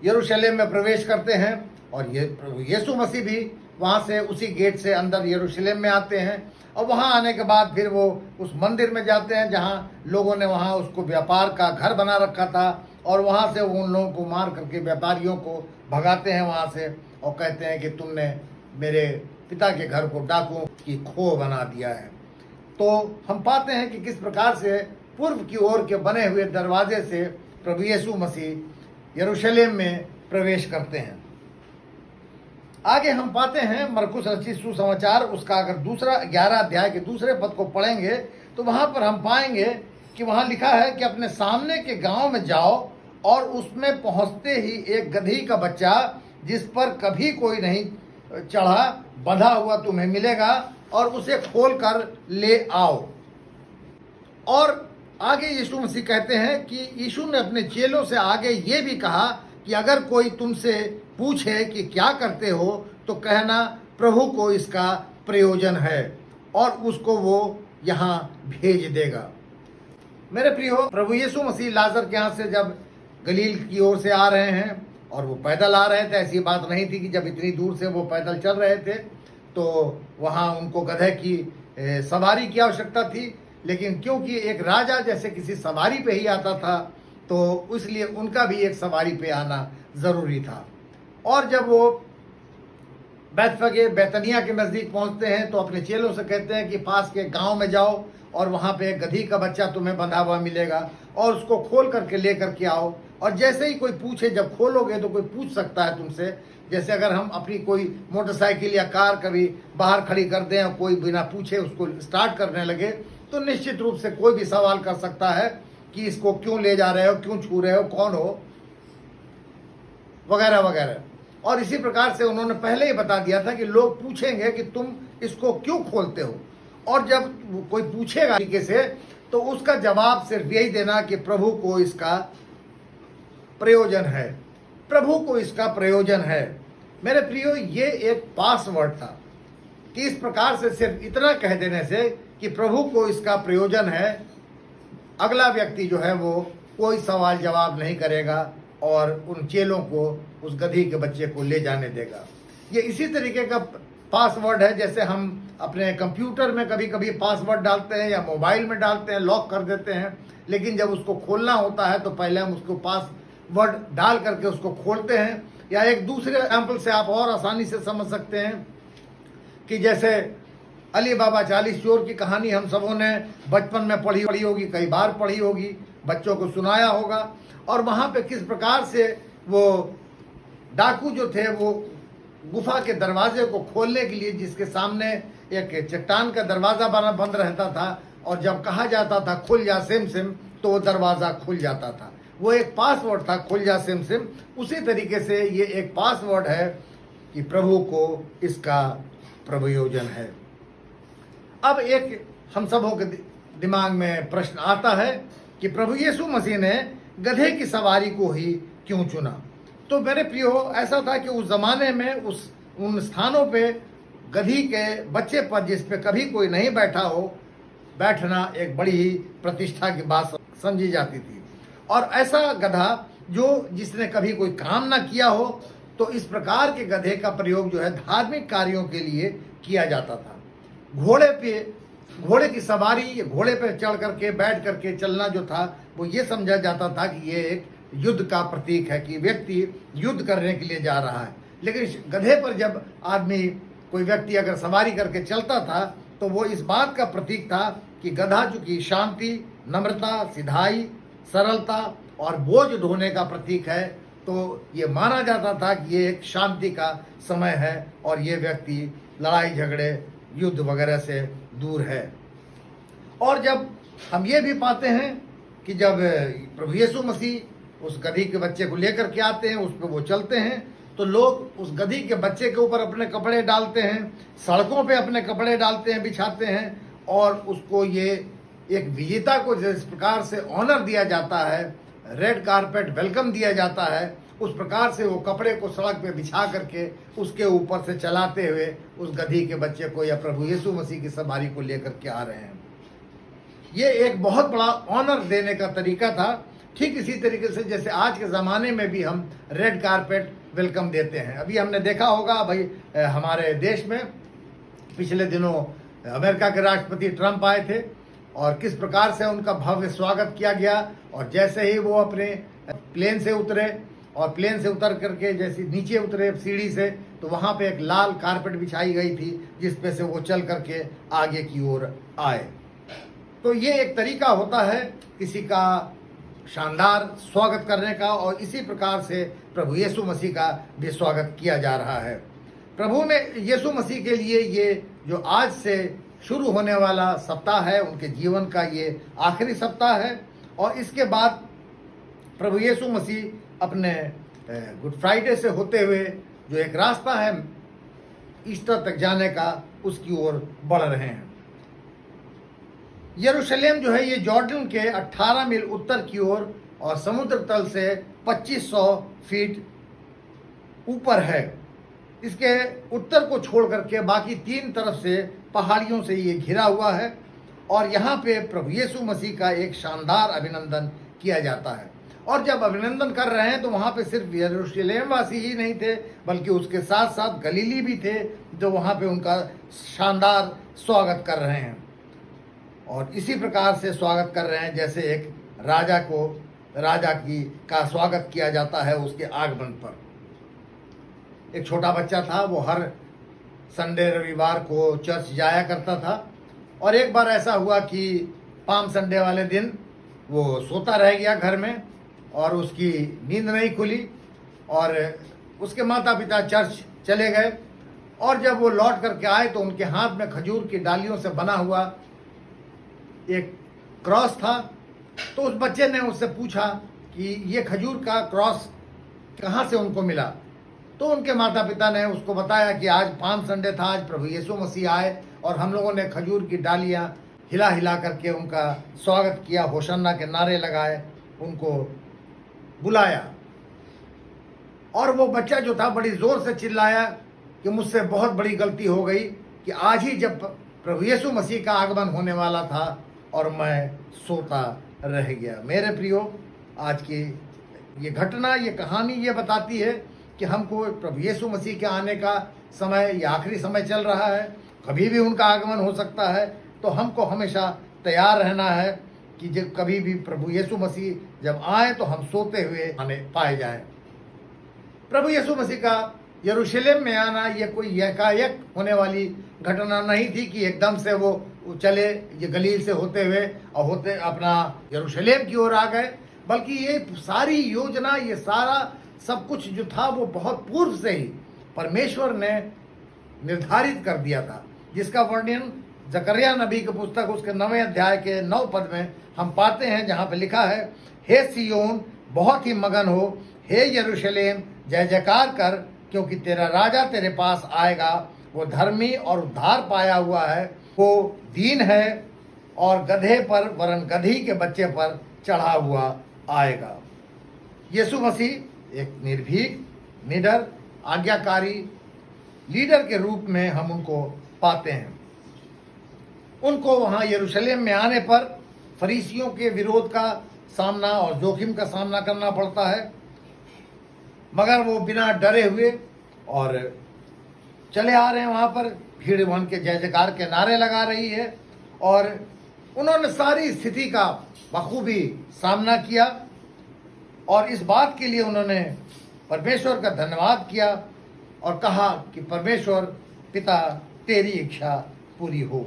यरूशलेम में प्रवेश करते हैं, और ये प्रभु यीशु मसीह भी वहाँ से उसी गेट से अंदर यरूशलेम में आते हैं। और वहाँ आने के बाद फिर वो उस मंदिर में जाते हैं जहाँ लोगों ने वहाँ उसको व्यापार का घर बना रखा था, और वहाँ से उन लोगों को मार करके व्यापारियों को भगाते हैं वहाँ से, और कहते हैं कि तुमने मेरे पिता के घर को डाकुओं की खो बना दिया है। तो हम पाते हैं कि किस प्रकार से पूर्व की ओर के बने हुए दरवाजे से प्रभु यीशु मसीह यरूशलेम में प्रवेश करते हैं। आगे हम पाते हैं मरकुस रचित सुसमाचार उसका अगर दूसरा 11 अध्याय के दूसरे पद को पढ़ेंगे तो वहां पर हम पाएंगे कि वहां लिखा है कि अपने सामने के गांव में जाओ और उसमें पहुंचते ही एक गदही का बच्चा जिस पर कभी कोई नहीं चढ़ा बंधा हुआ तुम्हें मिलेगा और उसे खोल कर ले आओ। और आगे यीशु मसीह कहते हैं कि यीशु ने अपने चेलों से आगे ये भी कहा कि अगर कोई तुमसे पूछे कि क्या करते हो तो कहना प्रभु को इसका प्रयोजन है और उसको वो यहाँ भेज देगा। मेरे प्रियो, प्रभु यीशु मसीह लाजर के यहाँ से जब गलील की ओर से आ रहे हैं और वो पैदल आ रहे थे, ऐसी बात नहीं थी कि जब इतनी दूर से वो पैदल चल रहे थे तो वहाँ उनको गधे की सवारी की आवश्यकता थी, लेकिन क्योंकि एक राजा जैसे किसी सवारी पे ही आता था तो इसलिए उनका भी एक सवारी पे आना ज़रूरी था। और जब वो बैतफगे बैतनिया के नज़दीक पहुंचते हैं तो अपने चेलों से कहते हैं कि पास के गांव में जाओ और वहां पे एक गधी का बच्चा तुम्हें बंधा हुआ मिलेगा और उसको खोल करके ले करके आओ। और जैसे ही कोई पूछे, जब खोलोगे तो कोई पूछ सकता है तुमसे, जैसे अगर हम अपनी कोई मोटरसाइकिल या कार कभी बाहर खड़ी कर दें और कोई बिना पूछे उसको स्टार्ट करने लगे तो निश्चित रूप से कोई भी सवाल कर सकता है कि इसको क्यों ले जा रहे हो, क्यों छू रहे हो, कौन हो, वगैरह वगैरह। और इसी प्रकार से उन्होंने पहले ही बता दिया था कि लोग पूछेंगे कि तुम इसको क्यों खोलते हो, और जब कोई पूछेगा तरीके से तो उसका जवाब सिर्फ यही देना कि प्रभु को इसका प्रयोजन है, प्रभु को इसका प्रयोजन है। मेरे प्रियो, ये एक पासवर्ड था कि इस प्रकार से सिर्फ इतना कह देने से कि प्रभु को इसका प्रयोजन है, अगला व्यक्ति जो है वो कोई सवाल जवाब नहीं करेगा और उन चेलों को उस गधी के बच्चे को ले जाने देगा। ये इसी तरीके का पासवर्ड है जैसे हम अपने कंप्यूटर में कभी कभी पासवर्ड डालते हैं या मोबाइल में डालते हैं, लॉक कर देते हैं, लेकिन जब उसको खोलना होता है तो पहले हम उसको पासवर्ड डाल करके उसको खोलते हैं। या एक दूसरे एग्जाम्पल से आप और आसानी से समझ सकते हैं कि जैसे अली बाबा 40 चोर की कहानी हम सबों ने बचपन में पढ़ी होगी, कई बार पढ़ी होगी, बच्चों को सुनाया होगा। और वहाँ पे किस प्रकार से वो डाकू जो थे वो गुफा के दरवाजे को खोलने के लिए, जिसके सामने एक चट्टान का दरवाज़ा बंद रहता था और जब कहा जाता था खुल जा सिम सिम तो वो दरवाज़ा खुल जाता था। वो एक पासवर्ड था, खुल जा सिम सिम। उसी तरीके से ये एक पासवर्ड है कि प्रभु को इसका प्रयोजन है। अब एक हम सबों के दिमाग में प्रश्न आता है कि प्रभु यीशु मसीह ने गधे की सवारी को ही क्यों चुना। तो मेरे प्रियो, ऐसा था कि उस ज़माने में उन स्थानों पे गधी के बच्चे पर जिस पे कभी कोई नहीं बैठा हो, बैठना एक बड़ी ही प्रतिष्ठा की बात समझी जाती थी। और ऐसा गधा जिसने कभी कोई काम ना किया हो, तो इस प्रकार के गधे का प्रयोग जो है धार्मिक कार्यों के लिए किया जाता था। घोड़े की सवारी, घोड़े पे चढ़ करके बैठ करके चलना जो था वो ये समझा जाता था कि ये एक युद्ध का प्रतीक है, कि व्यक्ति युद्ध करने के लिए जा रहा है। लेकिन गधे पर जब आदमी कोई व्यक्ति अगर सवारी करके चलता था तो वो इस बात का प्रतीक था कि गधा चूंकि शांति, नम्रता, सिधाई, सरलता और बोझ ढोने का प्रतीक है, तो ये माना जाता था कि ये एक शांति का समय है और ये व्यक्ति लड़ाई झगड़े, युद्ध वगैरह से दूर है। और जब हम ये भी पाते हैं कि जब प्रभु यीशु मसीह उस गधी के बच्चे को लेकर के आते हैं, उस पर वो चलते हैं, तो लोग उस गधी के बच्चे के ऊपर अपने कपड़े डालते हैं, सड़कों पे अपने कपड़े डालते हैं, बिछाते हैं, और उसको ये एक विजेता को जिस प्रकार से ऑनर दिया जाता है, रेड कारपेट वेलकम दिया जाता है, उस प्रकार से वो कपड़े को सड़क पे बिछा करके उसके ऊपर से चलाते हुए उस गधी के बच्चे को या प्रभु यीशु मसीह की सवारी को लेकर के आ रहे हैं। ये एक बहुत बड़ा ऑनर देने का तरीका था। ठीक इसी तरीके से जैसे आज के ज़माने में भी हम रेड कारपेट वेलकम देते हैं। अभी हमने देखा होगा भाई, हमारे देश में पिछले दिनों अमेरिका के राष्ट्रपति ट्रंप आए थे और किस प्रकार से उनका भव्य स्वागत किया गया। और जैसे ही वो अपने प्लेन से उतरे और प्लेन से उतर करके जैसे नीचे उतरे सीढ़ी से, तो वहाँ पे एक लाल कारपेट बिछाई गई थी जिस पे से वो चल करके आगे की ओर आए। तो ये एक तरीका होता है किसी का शानदार स्वागत करने का, और इसी प्रकार से प्रभु यीशु मसीह का भी स्वागत किया जा रहा है। प्रभु में यीशु मसीह के लिए ये जो आज से शुरू होने वाला सप्ताह है, उनके जीवन का ये आखिरी सप्ताह है। और इसके बाद प्रभु यीशु मसीह अपने गुड फ्राइडे से होते हुए जो एक रास्ता है ईस्टर तक जाने का, उसकी ओर बढ़ रहे हैं। यरूशलेम जो है ये जॉर्डन के 18 मील उत्तर की ओर और समुद्र तल से 2500 फीट ऊपर है। इसके उत्तर को छोड़ करके बाकी 3 तरफ से पहाड़ियों से ये घिरा हुआ है और यहाँ पे प्रभु यीशु मसीह का एक शानदार अभिनंदन किया जाता है। और जब अभिनंदन कर रहे हैं तो वहाँ पे सिर्फ यरूशलेम वासी ही नहीं थे, बल्कि उसके साथ साथ गलीली भी थे जो वहाँ पे उनका शानदार स्वागत कर रहे हैं। और इसी प्रकार से स्वागत कर रहे हैं जैसे एक राजा का स्वागत किया जाता है उसके आगमन पर। एक छोटा बच्चा था, वो हर संडे रविवार को चर्च जाया करता था। और एक बार ऐसा हुआ कि पाम संडे वाले दिन वो सोता रह गया घर में और उसकी नींद नहीं खुली और उसके माता पिता चर्च चले गए। और जब वो लौट करके आए तो उनके हाथ में खजूर की डालियों से बना हुआ एक क्रॉस था। तो उस बच्चे ने उससे पूछा कि ये खजूर का क्रॉस कहाँ से उनको मिला। तो उनके माता पिता ने उसको बताया कि आज पाम संडे था, आज प्रभु यीशु मसीह आए और हम लोगों ने खजूर की डालियाँ हिला हिला करके उनका स्वागत किया, होशन्ना के नारे लगाए, उनको बुलाया। और वो बच्चा जो था बड़ी जोर से चिल्लाया कि मुझसे बहुत बड़ी गलती हो गई कि आज ही जब प्रभु यीशु मसीह का आगमन होने वाला था और मैं सोता रह गया। मेरे प्रियो, आज की ये घटना, ये कहानी ये बताती है कि हमको प्रभु यीशु मसीह के आने का समय, ये आखिरी समय चल रहा है, कभी भी उनका आगमन हो सकता है। तो हमको हमेशा तैयार रहना है कि जब कभी भी प्रभु यीशु मसीह जब आए तो हम सोते हुए आने पाए जाएं। प्रभु यीशु मसीह का यरूशलेम में आना ये कोई एकाएक होने वाली घटना नहीं थी कि एकदम से वो चले ये गलील से होते हुए और होते अपना यरूशलेम की ओर आ गए, बल्कि ये सारी योजना, ये सारा सब कुछ जो था वो बहुत पूर्व से ही परमेश्वर ने निर्धारित कर दिया था, जिसका वर्णन जकरिया नबी की पुस्तक उसके 9वें अध्याय के 9 पद में हम पाते हैं, जहाँ पे लिखा है, हे सियोन बहुत ही मगन हो, हे यरूशलेम जय जयकार कर, क्योंकि तेरा राजा तेरे पास आएगा, वो धर्मी और उद्धार पाया हुआ है, वो दीन है और गधे पर वरन गधी के बच्चे पर चढ़ा हुआ आएगा। यीशु मसीह एक निर्भीक, निडर, आज्ञाकारी लीडर के रूप में हम उनको पाते हैं। उनको वहाँ यरूशलेम में आने पर फरीसियों के विरोध का सामना और जोखिम का सामना करना पड़ता है, मगर वो बिना डरे हुए और चले आ रहे हैं। वहाँ पर भीड़ वन के जय जयकार के नारे लगा रही है और उन्होंने सारी स्थिति का बखूबी सामना किया और इस बात के लिए उन्होंने परमेश्वर का धन्यवाद किया और कहा कि परमेश्वर पिता तेरी इच्छा पूरी हो।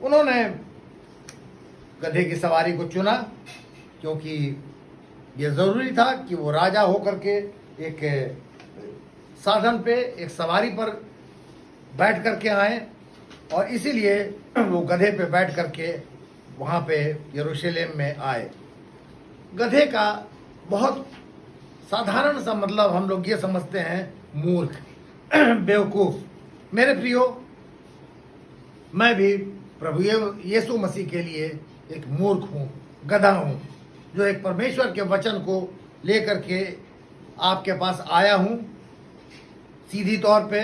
उन्होंने गधे की सवारी को चुना क्योंकि ये ज़रूरी था कि वो राजा होकर के एक साधन पे, एक सवारी पर बैठ करके आए और इसीलिए वो गधे पे बैठ करके वहाँ पे यरूशलेम में आए। गधे का बहुत साधारण सा मतलब हम लोग ये समझते हैं मूर्ख, बेवकूफ़। मेरे प्रियो, मैं भी प्रभु यीशु मसीह के लिए एक मूर्ख हूँ, गधा हूँ, जो एक परमेश्वर के वचन को लेकर के आपके पास आया हूँ। सीधी तौर पे,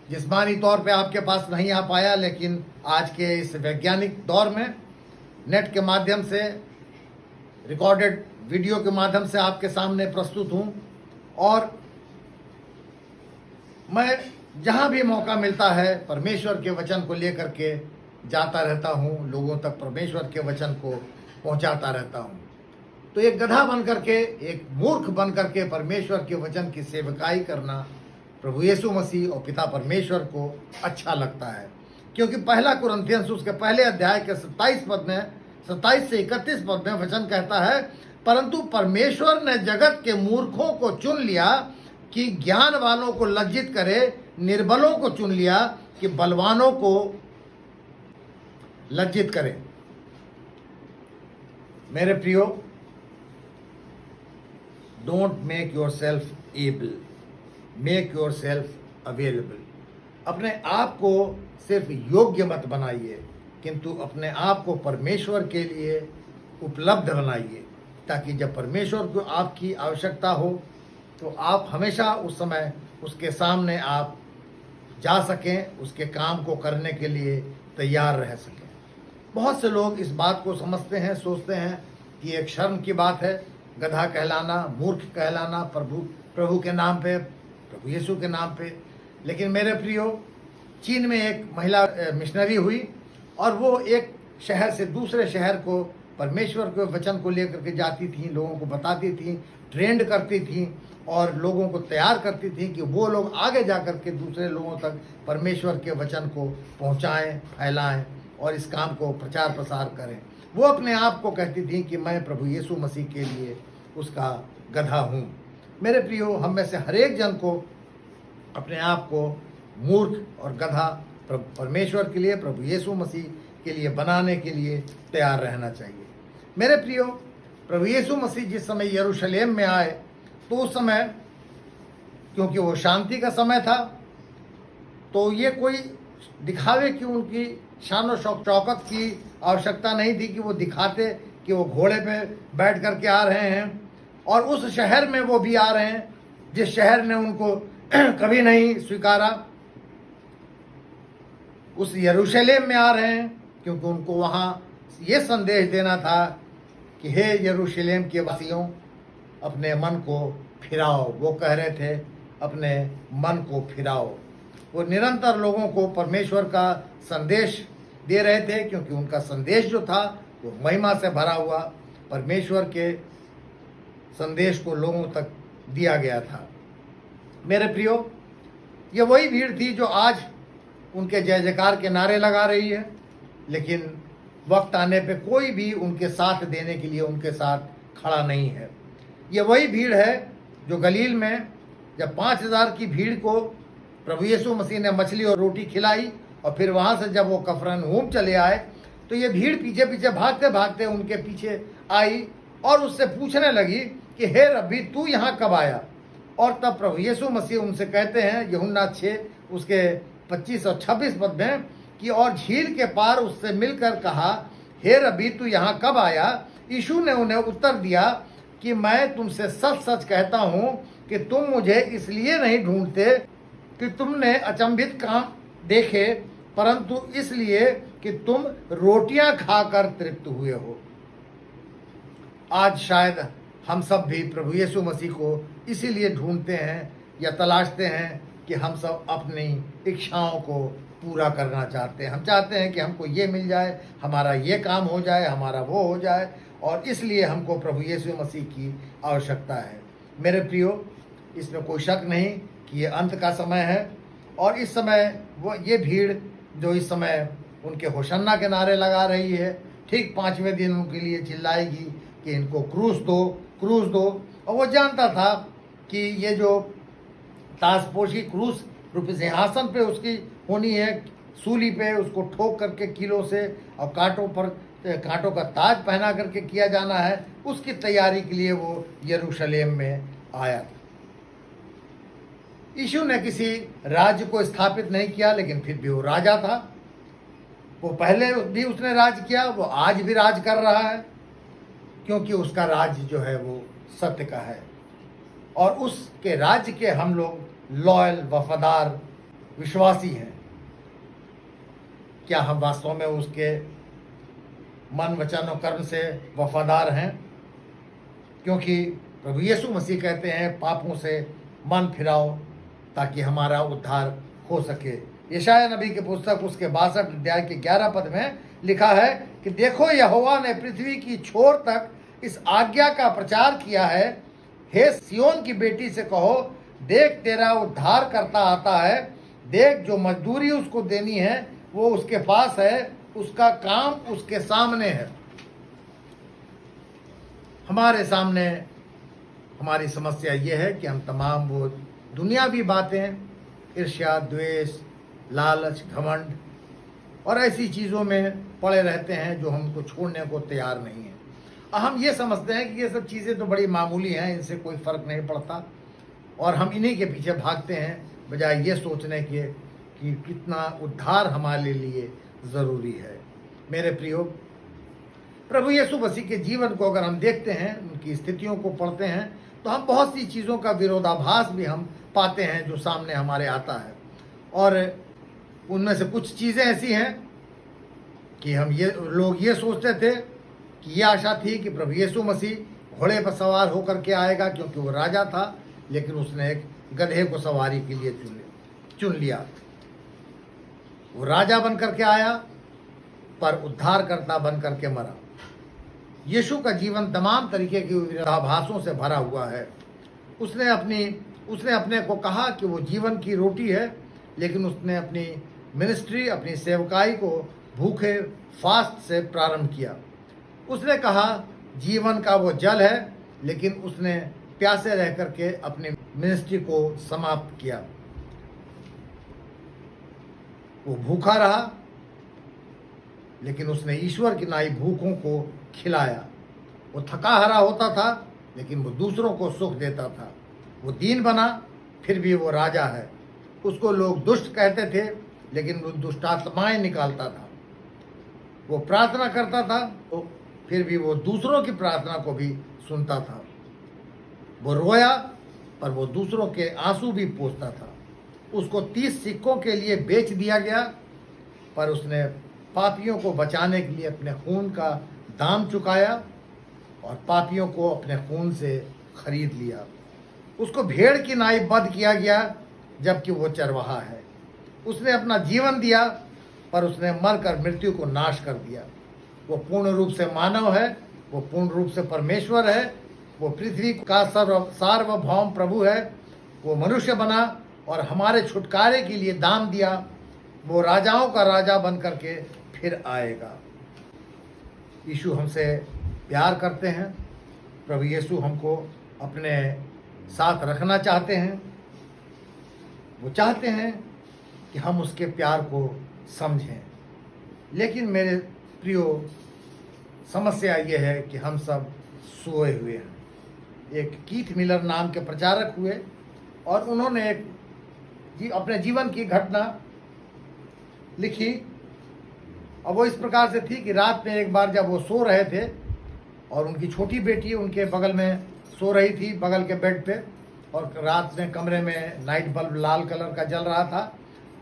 जिस्मानी तौर पे आपके पास नहीं आ पाया, लेकिन आज के इस वैज्ञानिक दौर में नेट के माध्यम से, रिकॉर्डेड वीडियो के माध्यम से आपके सामने प्रस्तुत हूँ। और मैं जहाँ भी मौका मिलता है परमेश्वर के वचन को लेकर के जाता रहता हूँ, लोगों तक परमेश्वर के वचन को पहुँचाता रहता हूँ। तो एक गधा बन करके, एक मूर्ख बन करके परमेश्वर के वचन की सेवकाई करना प्रभु यीशु मसीह और पिता परमेश्वर को अच्छा लगता है। क्योंकि पहला कुरिन्थियंस उसके पहले अध्याय के 27 से 31 पद में वचन कहता है, परंतु परमेश्वर ने जगत के मूर्खों को चुन लिया कि ज्ञान वालों को लज्जित करे, निर्बलों को चुन लिया कि बलवानों को लज्जित करे। मेरे प्रियो, don't make your self able, make your self available. अपने आप को सिर्फ योग्य मत बनाइए, किंतु अपने आप को परमेश्वर के लिए उपलब्ध बनाइए, ताकि जब परमेश्वर को आपकी आवश्यकता हो तो आप हमेशा उस समय उसके सामने आप जा सकें, उसके काम को करने के लिए तैयार रह सकें। बहुत से लोग इस बात को समझते हैं, सोचते हैं कि एक शर्म की बात है गधा कहलाना, मूर्ख कहलाना प्रभु के नाम पे, प्रभु यीशु के नाम पे। लेकिन मेरे प्रियो, चीन में एक महिला मिशनरी हुई और वो एक शहर से दूसरे शहर को परमेश्वर के वचन को लेकर के जाती थी, लोगों को बताती थी, ट्रेंड करती थी और लोगों को तैयार करती थी कि वो लोग आगे जाकर के दूसरे लोगों तक परमेश्वर के वचन को पहुंचाएं, फैलाएं और इस काम को प्रचार प्रसार करें। वो अपने आप को कहती थी कि मैं प्रभु यीशु मसीह के लिए उसका गधा हूँ। मेरे प्रियो, हम में से हर एक जन को अपने आप को मूर्ख और गधा परमेश्वर के लिए, प्रभु यीशु मसीह के लिए बनाने के लिए तैयार रहना चाहिए। मेरे प्रियो, प्रभु यीशु मसीह जिस समय यरूशलेम में आए तो उस समय, क्योंकि वो शांति का समय था, तो ये कोई दिखावे की उनकी शान और शौकत की आवश्यकता नहीं थी कि वो दिखाते कि वो घोड़े पे बैठ करके आ रहे हैं और उस शहर में वो भी आ रहे हैं जिस शहर ने उनको कभी नहीं स्वीकारा। उस यरूशलेम में आ रहे हैं क्योंकि उनको वहाँ ये संदेश देना था कि हे यरूशलेम के वासियों, अपने मन को फिराओ। वो कह रहे थे अपने मन को फिराओ। वो निरंतर लोगों को परमेश्वर का संदेश दे रहे थे, क्योंकि उनका संदेश जो था वो महिमा से भरा हुआ परमेश्वर के संदेश को लोगों तक दिया गया था। मेरे प्रियो, ये वही भीड़ थी जो आज उनके जय जयकार के नारे लगा रही है, लेकिन वक्त आने पे कोई भी उनके साथ देने के लिए उनके साथ खड़ा नहीं है। ये वही भीड़ है जो गलील में जब 5000 की भीड़ को प्रभु यीशु मसीह ने मछली और रोटी खिलाई और फिर वहाँ से जब वो कफरनहूम चले आए तो ये भीड़ पीछे पीछे भागते भागते उनके पीछे आई और उससे पूछने लगी कि हे रब्बी, तू यहाँ कब आया? और तब प्रभु यीशु मसीह उनसे कहते हैं, यूहन्ना 6 उसके 25 और 26 पद में, कि और झील के पार उससे मिलकर कहा, हे रब्बी, तू यहाँ कब आया? यीशु ने उन्हें उत्तर दिया कि मैं तुमसे सच सच कहता हूँ कि तुम मुझे इसलिए नहीं ढूंढते कि तुमने अचंभित काम देखे, परंतु इसलिए कि तुम रोटियां खाकर तृप्त हुए हो। आज शायद हम सब भी प्रभु यीशु मसीह को इसीलिए ढूंढते हैं या तलाशते हैं कि हम सब अपनी इच्छाओं को पूरा करना चाहते हैं। हम चाहते हैं कि हमको ये मिल जाए, हमारा ये काम हो जाए, हमारा वो हो जाए, और इसलिए हमको प्रभु यीशु मसीह की आवश्यकता है। मेरे प्रियो, इसमें कोई शक नहीं कि ये अंत का समय है और इस समय वो ये भीड़ जो इस समय उनके होशन्ना के नारे लगा रही है, ठीक 5वें दिन उनके लिए चिल्लाएगी कि इनको क्रूस दो, क्रूस दो। और वो जानता था कि ये जो ताजपोशी क्रूस रूपी सिंहासन पे उसकी होनी है, सूली पे उसको ठोक करके कीलों से और कांटों का ताज पहना करके किया जाना है, उसकी तैयारी के लिए वो यरूशलेम में आया। यीशु ने किसी राज्य को स्थापित नहीं किया, लेकिन फिर भी वो राजा था। वो पहले भी उसने राज किया, वो आज भी राज कर रहा है, क्योंकि उसका राज्य जो है वो सत्य का है और उसके राज्य के हम लोग लॉयल, वफादार विश्वासी हैं। क्या हम वास्तव में उसके मन, वचन और कर्म से वफादार हैं? क्योंकि प्रभु यीशु मसीह कहते हैं, पापों से मन फिराओ ताकि हमारा उद्धार हो सके। यशायाह नबी की पुस्तक उसके 62 अध्याय के 11 पद में लिखा है कि देखो, यहोवा ने पृथ्वी की छोर तक इस आज्ञा का प्रचार किया है, हे सियोन की बेटी से कहो, देख तेरा उद्धार करता आता है, देख जो मजदूरी उसको देनी है वो उसके पास है, उसका काम उसके सामने है। हमारे सामने हमारी समस्या ये है कि हम तमाम वो दुनियावी बातें, ईर्ष्या, द्वेष, लालच, घमंड और ऐसी चीज़ों में पड़े रहते हैं जो हमको छोड़ने को तैयार नहीं है। हम ये समझते हैं कि ये सब चीज़ें तो बड़ी मामूली हैं, इनसे कोई फ़र्क नहीं पड़ता, और हम इन्हीं के पीछे भागते हैं बजाय ये सोचने के कि कितना उद्धार हमारे लिए ज़रूरी है। मेरे प्रियो, प्रभु यीशु मसीह के जीवन को अगर हम देखते हैं, उनकी स्थितियों को पढ़ते हैं, तो हम बहुत सी चीज़ों का विरोधाभास भी हम पाते हैं जो सामने हमारे आता है। और उनमें से कुछ चीज़ें ऐसी हैं कि लोग ये सोचते थे कि ये आशा थी कि प्रभु यीशु मसीह घोड़े पर सवार होकर के आएगा क्योंकि वो राजा था, लेकिन उसने एक गधे को सवारी के लिए चुन लिया। वो राजा बन करके आया पर उद्धारकर्ता बन करके मरा। यीशु का जीवन तमाम तरीके के विरोधाभासों से भरा हुआ है। उसने अपने को कहा कि वो जीवन की रोटी है, लेकिन उसने अपनी मिनिस्ट्री, अपनी सेवकाई को भूखे फास्ट से प्रारंभ किया। उसने कहा जीवन का वो जल है, लेकिन उसने प्यासे रह करके अपनी मिनिस्ट्री को समाप्त किया। वो भूखा रहा, लेकिन उसने ईश्वर की नाई भूखों को खिलाया। वो थका हारा होता था, लेकिन वो दूसरों को सुख देता था। वो दीन बना, फिर भी वो राजा है। उसको लोग दुष्ट कहते थे, लेकिन वो दुष्ट आत्माएं निकालता था। वो प्रार्थना करता था, तो फिर भी वो दूसरों की प्रार्थना को भी सुनता था। वो रोया, पर वो दूसरों के आंसू भी पोंछता था। उसको 30 सिक्कों के लिए बेच दिया गया, पर उसने पापियों को बचाने के लिए अपने खून का दाम चुकाया और पापियों को अपने खून से खरीद लिया। उसको भेड़ की नाई बध किया गया, जबकि वो चरवाहा है। उसने अपना जीवन दिया, पर उसने मरकर मृत्यु को नाश कर दिया। वो पूर्ण रूप से मानव है, वो पूर्ण रूप से परमेश्वर है, वो पृथ्वी का सार्वभौम प्रभु है। वो मनुष्य बना और हमारे छुटकारे के लिए दाम दिया। वो राजाओं का राजा बन करके फिर आएगा। यीशु हमसे प्यार करते हैं। प्रभु यीशु हमको अपने साथ रखना चाहते हैं। वो चाहते हैं कि हम उसके प्यार को समझें। लेकिन मेरे प्रियो, समस्या ये है कि हम सब सोए हुए हैं। एक कीथ मिलर नाम के प्रचारक हुए और उन्होंने अपने जीवन की घटना लिखी। और वो इस प्रकार से थी कि रात में एक बार जब वो सो रहे थे और उनकी छोटी बेटी उनके बगल में सो रही थी, बगल के बेड पे, और रात में कमरे में नाइट बल्ब लाल कलर का जल रहा था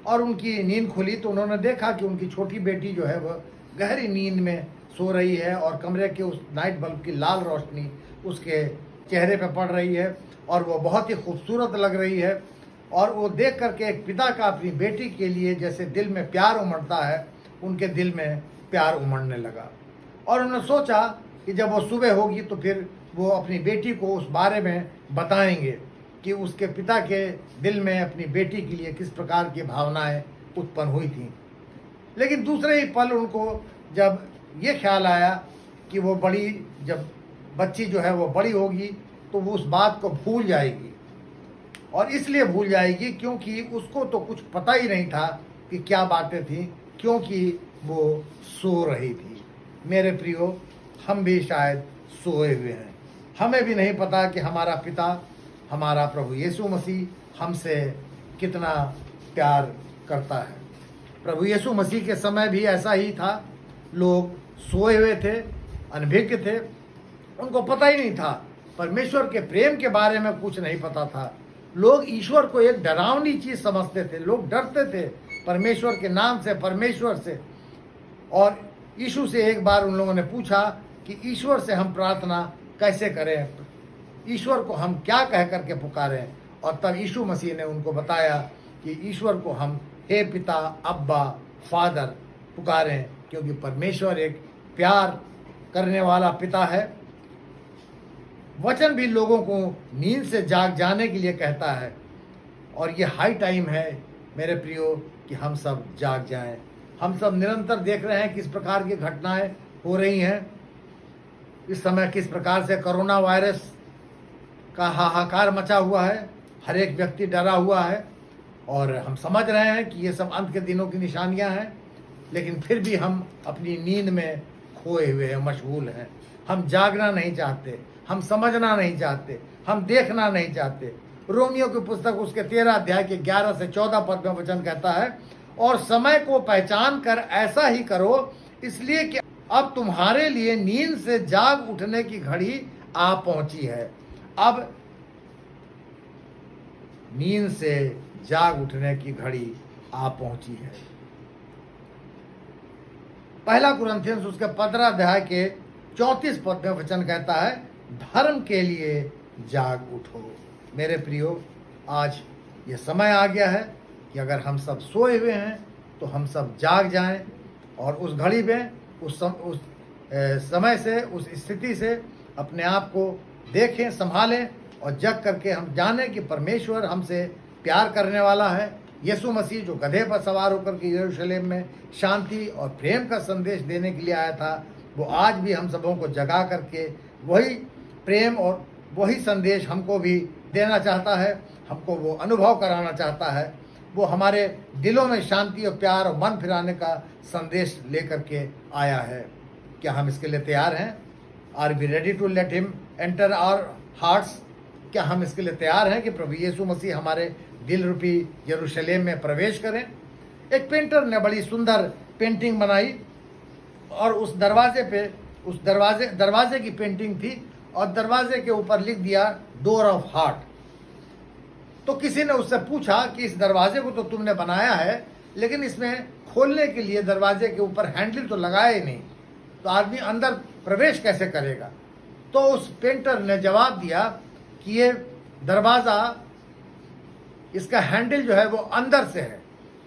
और उनकी नींद खुली तो उन्होंने देखा कि उनकी छोटी बेटी जो है वह गहरी नींद में सो रही है और कमरे के उस नाइट बल्ब की लाल रोशनी उसके चेहरे पे पड़ रही है और वो बहुत ही खूबसूरत लग रही है। और वो देख करके एक पिता का अपनी बेटी के लिए जैसे दिल में प्यार उमड़ता है, उनके दिल में प्यार उमड़ने लगा। और उन्होंने सोचा कि जब वो सुबह होगी तो फिर वो अपनी बेटी को उस बारे में बताएंगे कि उसके पिता के दिल में अपनी बेटी के लिए किस प्रकार की भावनाएं उत्पन्न हुई थी। लेकिन दूसरे ही पल उनको जब ये ख्याल आया कि वो जब बच्ची जो है वो बड़ी होगी तो वो उस बात को भूल जाएगी। और इसलिए भूल जाएगी क्योंकि उसको तो कुछ पता ही नहीं था कि क्या बातें थी, क्योंकि वो सो रही थी। मेरे प्रियो, हम भी शायद सोए हुए हैं। हमें भी नहीं पता कि हमारा पिता, हमारा प्रभु यीशु मसीह हमसे कितना प्यार करता है। प्रभु यीशु मसीह के समय भी ऐसा ही था। लोग सोए हुए थे, अनभिज्ञ थे, उनको पता ही नहीं था, परमेश्वर के प्रेम के बारे में कुछ नहीं पता था। लोग ईश्वर को एक डरावनी चीज समझते थे, लोग डरते थे परमेश्वर के नाम से, परमेश्वर से। और यीशु से एक बार उन लोगों ने पूछा कि ईश्वर से हम प्रार्थना कैसे करें, ईश्वर को हम क्या कह करके पुकारें। और तब यीशु मसीह ने उनको बताया कि ईश्वर को हम हे पिता, अब्बा, फादर पुकारें, क्योंकि परमेश्वर एक प्यार करने वाला पिता है। वचन भी लोगों को नींद से जाग जाने के लिए कहता है और ये हाई टाइम है मेरे प्रियो कि हम सब जाग जाएं। हम सब निरंतर देख रहे हैं किस प्रकार की घटनाएं हो रही हैं इस समय, किस प्रकार से कोरोना वायरस का हाहाकार मचा हुआ है। हर एक व्यक्ति डरा हुआ है और हम समझ रहे हैं कि ये सब अंत के दिनों की निशानियां हैं, लेकिन फिर भी हम अपनी नींद में खोए हुए हैं, मशगूल हैं। हम जागना नहीं चाहते, हम समझना नहीं चाहते, हम देखना नहीं चाहते। रोमियो की पुस्तक उसके 13 अध्याय के 11 से 14 पद में वचन कहता है, और समय को पहचान कर ऐसा ही करो, इसलिए कि अब तुम्हारे लिए नींद से जाग उठने की घड़ी आ पहुंची है। अब नींद से जाग उठने की घड़ी आ पहुंची है। पहला कुरिन्थियंस उसके 15 अध्याय के 34 पद में वचन कहता है, धर्म के लिए जाग उठो। मेरे प्रियो, आज ये समय आ गया है कि अगर हम सब सोए हुए हैं तो हम सब जाग जाएं और उस घड़ी में उस समय से, उस स्थिति से अपने आप को देखें, संभालें और जग करके हम जानें कि परमेश्वर हमसे प्यार करने वाला है। यीशु मसीह जो गधे पर सवार होकर के यरूशलेम में शांति और प्रेम का संदेश देने के लिए आया था, वो आज भी हम सबों को जगा करके वही प्रेम और वही संदेश हमको भी देना चाहता है, हमको वो अनुभव कराना चाहता है। वो हमारे दिलों में शांति और प्यार और मन फिराने का संदेश लेकर के आया है। क्या हम इसके लिए तैयार हैं? Are we ready to let him enter our hearts? क्या हम इसके लिए तैयार हैं कि प्रभु यीशु मसीह हमारे दिल रूपी यरूशलेम में प्रवेश करें? एक पेंटर ने बड़ी सुंदर पेंटिंग बनाई और उस दरवाजे पे, उस दरवाजे की पेंटिंग थी और दरवाजे के ऊपर लिख दिया डोर ऑफ हार्ट। तो किसी ने उससे पूछा कि इस दरवाजे को तो तुमने बनाया है, लेकिन इसमें खोलने के लिए दरवाजे के ऊपर हैंडल तो लगाया ही नहीं, तो आदमी अंदर प्रवेश कैसे करेगा? तो उस पेंटर ने जवाब दिया कि ये दरवाज़ा, इसका हैंडल जो है वो अंदर से है,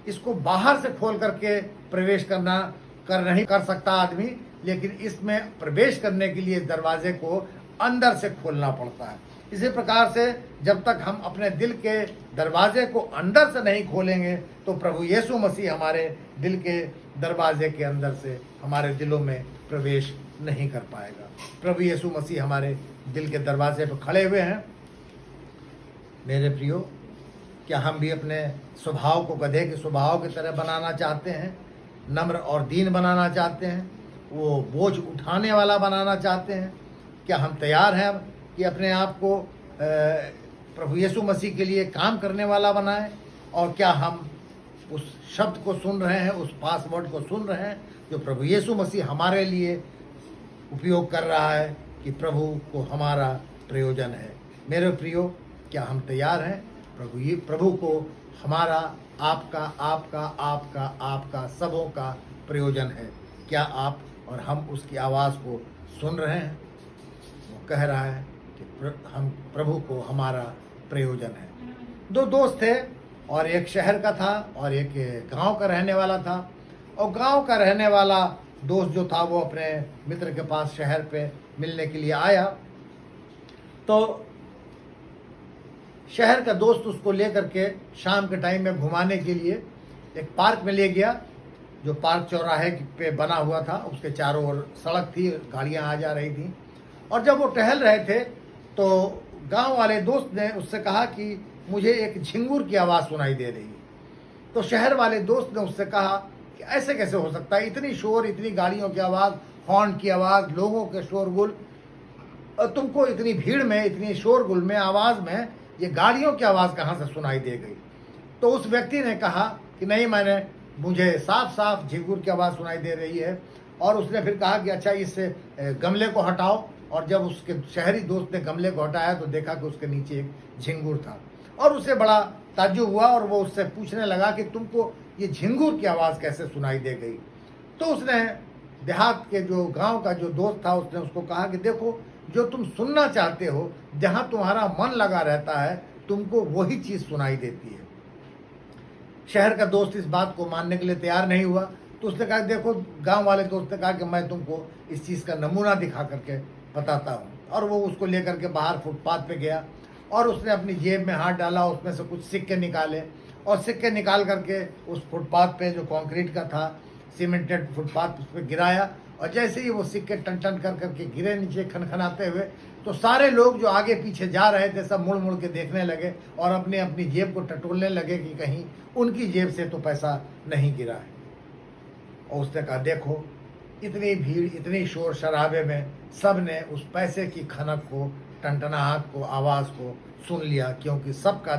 इसको बाहर से खोल करके प्रवेश नहीं कर सकता आदमी, लेकिन इसमें प्रवेश करने के लिए दरवाजे को अंदर से खोलना पड़ता है। इसी प्रकार से जब तक हम अपने दिल के दरवाजे को अंदर से नहीं खोलेंगे तो प्रभु यीशु मसीह हमारे दिल के दरवाजे के अंदर से हमारे दिलों में प्रवेश नहीं कर पाएगा। प्रभु यीशु मसीह हमारे दिल के दरवाजे पर खड़े हुए हैं। मेरे प्रियो, क्या हम भी अपने स्वभाव को गधे के स्वभाव की तरह बनाना चाहते हैं? नम्र और दीन बनाना चाहते हैं? वो बोझ उठाने वाला बनाना चाहते हैं? क्या हम तैयार हैं कि अपने आप को प्रभु यीशु मसीह के लिए काम करने वाला बनाएं? और क्या हम उस शब्द को सुन रहे हैं, उस पासवर्ड को सुन रहे हैं जो प्रभु यीशु मसीह हमारे लिए उपयोग कर रहा है कि प्रभु को हमारा प्रयोजन है? मेरे प्रियो, क्या हम तैयार हैं? प्रभु को हमारा, आपका, आपका, आपका, आपका, सबों का प्रयोजन है। क्या आप और हम उसकी आवाज़ को सुन रहे हैं? वो कह रहा है कि हम प्रभु को हमारा प्रयोजन है। दो दोस्त थे और एक शहर का था और एक गांव का रहने वाला था। और गांव का रहने वाला दोस्त जो था वो अपने मित्र के पास शहर पे मिलने के लिए आया। तो शहर का दोस्त उसको लेकर के शाम के टाइम में घुमाने के लिए एक पार्क में ले गया, जो पार्क चौराहे पे बना हुआ था। उसके चारों ओर सड़क थी, गाड़ियां आ जा रही थी। और जब वो टहल रहे थे तो गांव वाले दोस्त ने उससे कहा कि मुझे एक झिंगुर की आवाज़ सुनाई दे रही है। तो शहर वाले दोस्त ने उससे कहा कि ऐसे कैसे हो सकता है, इतनी शोर, इतनी गाड़ियों की आवाज़, हॉर्न की आवाज़, लोगों के शोरगुल, और तुमको इतनी भीड़ में, इतनी शोरगुल में, आवाज़ में ये गाड़ियों की आवाज़ कहाँ से सुनाई दे गई? तो उस व्यक्ति ने कहा कि नहीं, मुझे साफ साफ झिंगुर की आवाज़ सुनाई दे रही है। और उसने फिर कहा कि अच्छा, इस गमले को हटाओ। और जब उसके शहरी दोस्त ने गमले को हटाया तो देखा कि उसके नीचे एक झिंगुर था और उसे बड़ा ताज्जुब हुआ और वो उससे पूछने लगा कि तुमको ये झिंगुर की आवाज़ कैसे सुनाई दे गई? तो उसने, देहात के जो गांव का जो दोस्त था, उसने उसको कहा कि देखो, जो तुम सुनना चाहते हो, जहाँ तुम्हारा मन लगा रहता है, तुमको वही चीज़ सुनाई देती है। शहर का दोस्त इस बात को मानने के लिए तैयार नहीं हुआ। तो उसने कहा, देखो, गांव वाले दोस्त ने कहा कि मैं तुमको इस चीज़ का नमूना दिखा करके बताता हूँ। और वो उसको लेकर के बाहर फुटपाथ पे गया और उसने अपनी जेब में हाथ डाला, उसमें से कुछ सिक्के निकाले और सिक्के निकाल करके उस फुटपाथ पे, जो कंक्रीट का था, सीमेंटेड फुटपाथ, उस पर गिराया और जैसे ही वो सिक्के टन टन कर करके गिरे नीचे खनखनाते हुए, तो सारे लोग जो आगे पीछे जा रहे थे सब मुड़ मुड़ के देखने लगे और अपनी अपनी जेब को टटोलने लगे कि कहीं उनकी जेब से तो पैसा नहीं गिरा है। और उसने कहा, देखो इतनी भीड़, इतनी शोर शराबे में सब ने उस पैसे की खनक को, टनटनाहट को, आवाज़ को सुन लिया, क्योंकि सबका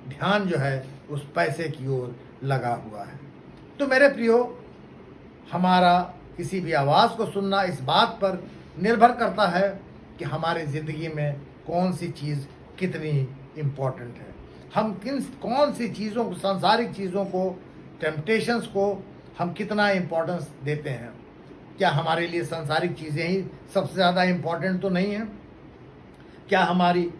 ध्यान जो है उस पैसे की ओर लगा हुआ है। तो मेरे प्रियो, हमारा किसी भी आवाज़ को सुनना इस बात पर निर्भर करता है कि हमारी ज़िंदगी में कौन सी चीज़ कितनी इम्पोर्टेंट है। हम कौन सी चीज़ों को, सांसारिक चीज़ों को, टेम्पटेशंस को हम कितना इम्पोर्टेंस देते हैं। क्या हमारे लिए सांसारिक चीज़ें ही सबसे ज़्यादा इम्पोर्टेंट तो नहीं है? क्या हमारी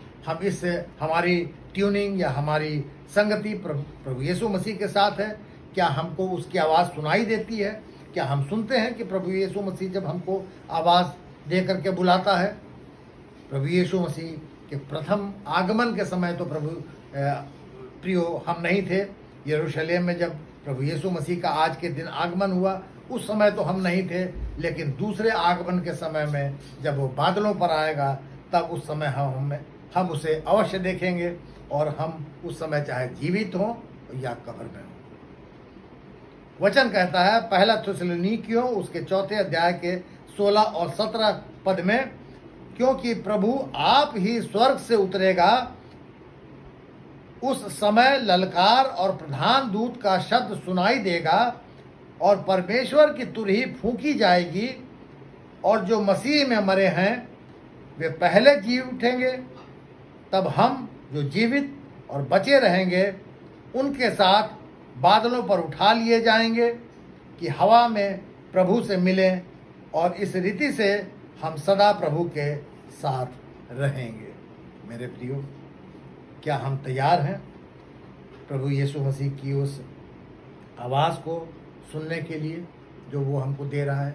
ट्यूनिंग या हमारी संगति प्रभु यीशु मसीह के साथ है? क्या हमको उसकी आवाज़ सुनाई देती है? क्या हम सुनते हैं कि प्रभु यीशु मसीह जब हमको आवाज़ दे करके बुलाता है? प्रभु यीशु मसीह के प्रथम आगमन के समय तो प्रियो हम नहीं थे यरूशलेम में। जब प्रभु यीशु मसीह का आज के दिन आगमन हुआ उस समय तो हम नहीं थे, लेकिन दूसरे आगमन के समय में जब वो बादलों पर आएगा तब उस समय हम उसे अवश्य देखेंगे, और हम उस समय चाहे जीवित हों या कब्र में हों। वचन कहता है पहला थिस्सलुनीकियों उसके 4 अध्याय के 16 और 17 पद में, क्योंकि प्रभु आप ही स्वर्ग से उतरेगा, उस समय ललकार और प्रधान दूत का शब्द सुनाई देगा और परमेश्वर की तुरही फूंकी जाएगी, और जो मसीह में मरे हैं वे पहले जी उठेंगे। तब हम जो जीवित और बचे रहेंगे उनके साथ बादलों पर उठा लिए जाएंगे कि हवा में प्रभु से मिलें, और इस रीति से हम सदा प्रभु के साथ रहेंगे। मेरे प्रियो, क्या हम तैयार हैं प्रभु यीशु मसीह की उस आवाज़ को सुनने के लिए जो वो हमको दे रहा है?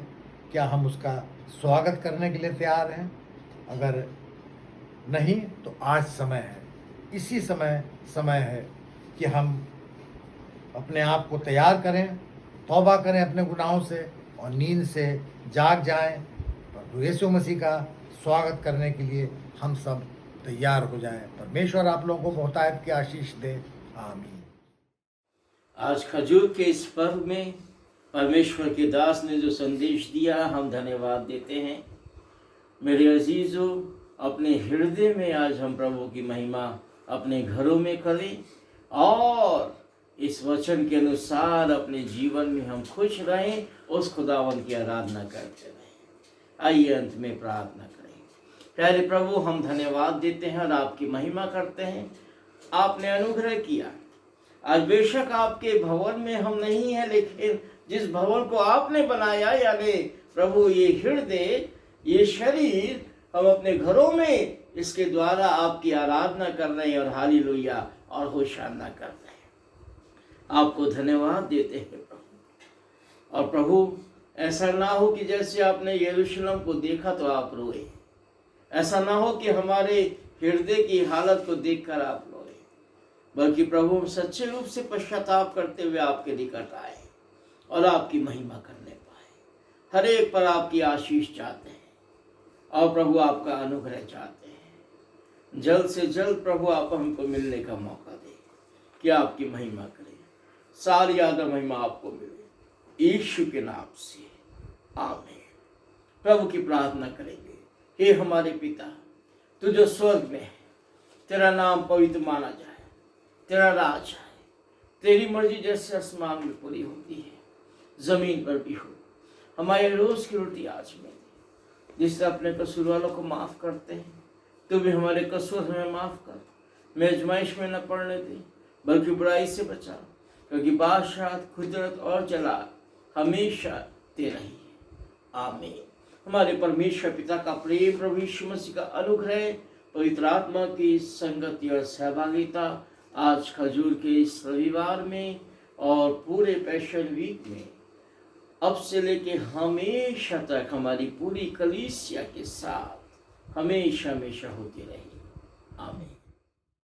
क्या हम उसका स्वागत करने के लिए तैयार हैं? अगर नहीं तो आज समय है, इसी समय है कि हम अपने आप को तैयार करें, तौबा करें अपने गुनाहों से और नींद से जाग जाएं। प्रभु यीशु मसीह का स्वागत करने के लिए हम सब तैयार हो जाएं। परमेश्वर आप लोगों को बहुतायत की आशीष दे। आमीन। आज खजूर के इस पर्व में परमेश्वर के दास ने जो संदेश दिया, हम धन्यवाद देते हैं। मेरे अजीजों, अपने हृदय में आज हम प्रभु की महिमा अपने घरों में करें और इस वचन के अनुसार अपने जीवन में हम खुश रहें, उस खुदावन की आराधना करते रहें। आइए अंत में प्रार्थना करें। प्यारे प्रभु, हम धन्यवाद देते हैं और आपकी महिमा करते हैं। आपने अनुग्रह किया। आज बेशक आपके भवन में हम नहीं हैं, लेकिन जिस भवन को आपने बनाया, यानी प्रभु ये हृदय, ये शरीर, हम अपने घरों में इसके द्वारा आपकी आराधना कर रहे हैं और हालेलुया और होशाना कर रहे हैं। आपको धन्यवाद देते हैं प्रभु। और प्रभु, ऐसा ना हो कि जैसे आपने यरूशलेम को देखा तो आप रोए। ऐसा ना हो कि हमारे हृदय की हालत को देखकर आप रोए, बल्कि प्रभु हम सच्चे रूप से पश्चाताप करते हुए आपके निकट आए और आपकी महिमा करने पाए। हर एक पर आपकी आशीष चाहते हैं और प्रभु आपका अनुग्रह चाहते हैं। जल्द से जल्द प्रभु आप हमको मिलने का मौका दें कि आपकी महिमा करें। सारी आदर महिमा आपको मिले यीशु के नाम से, आमीन। प्रभु की प्रार्थना करेंगे। हे हमारे पिता, तू जो स्वर्ग में है, तेरा नाम पवित्र माना जाए, तेरा राज आए, तेरी मर्जी जैसे आसमान में पूरी होती है जमीन पर भी हो। हमारे रोज की रोटी आज में दे, जिससे अपने कसूर वालों को माफ करते हैं, तू भी हमारे कसूर हमें माफ कर। मैं आजमाइश में न पड़ने दे, बल्कि बुराई से बचा, क्योंकि बादशाह, कुदरत और जलाल हमेशा तेरा ही है। आमीन। हमारे परमेश्वर पिता का प्रेम, प्रभु यीशु मसीह का अनुग्रह, पवित्र आत्मा की संगति और सहभागिता आज खजूर के इस रविवार में और पूरे पैशन वीक में अब से लेके हमेशा तक हमारी पूरी कलीसिया के साथ हमेशा हमेशा होती रहेगी। आमीन।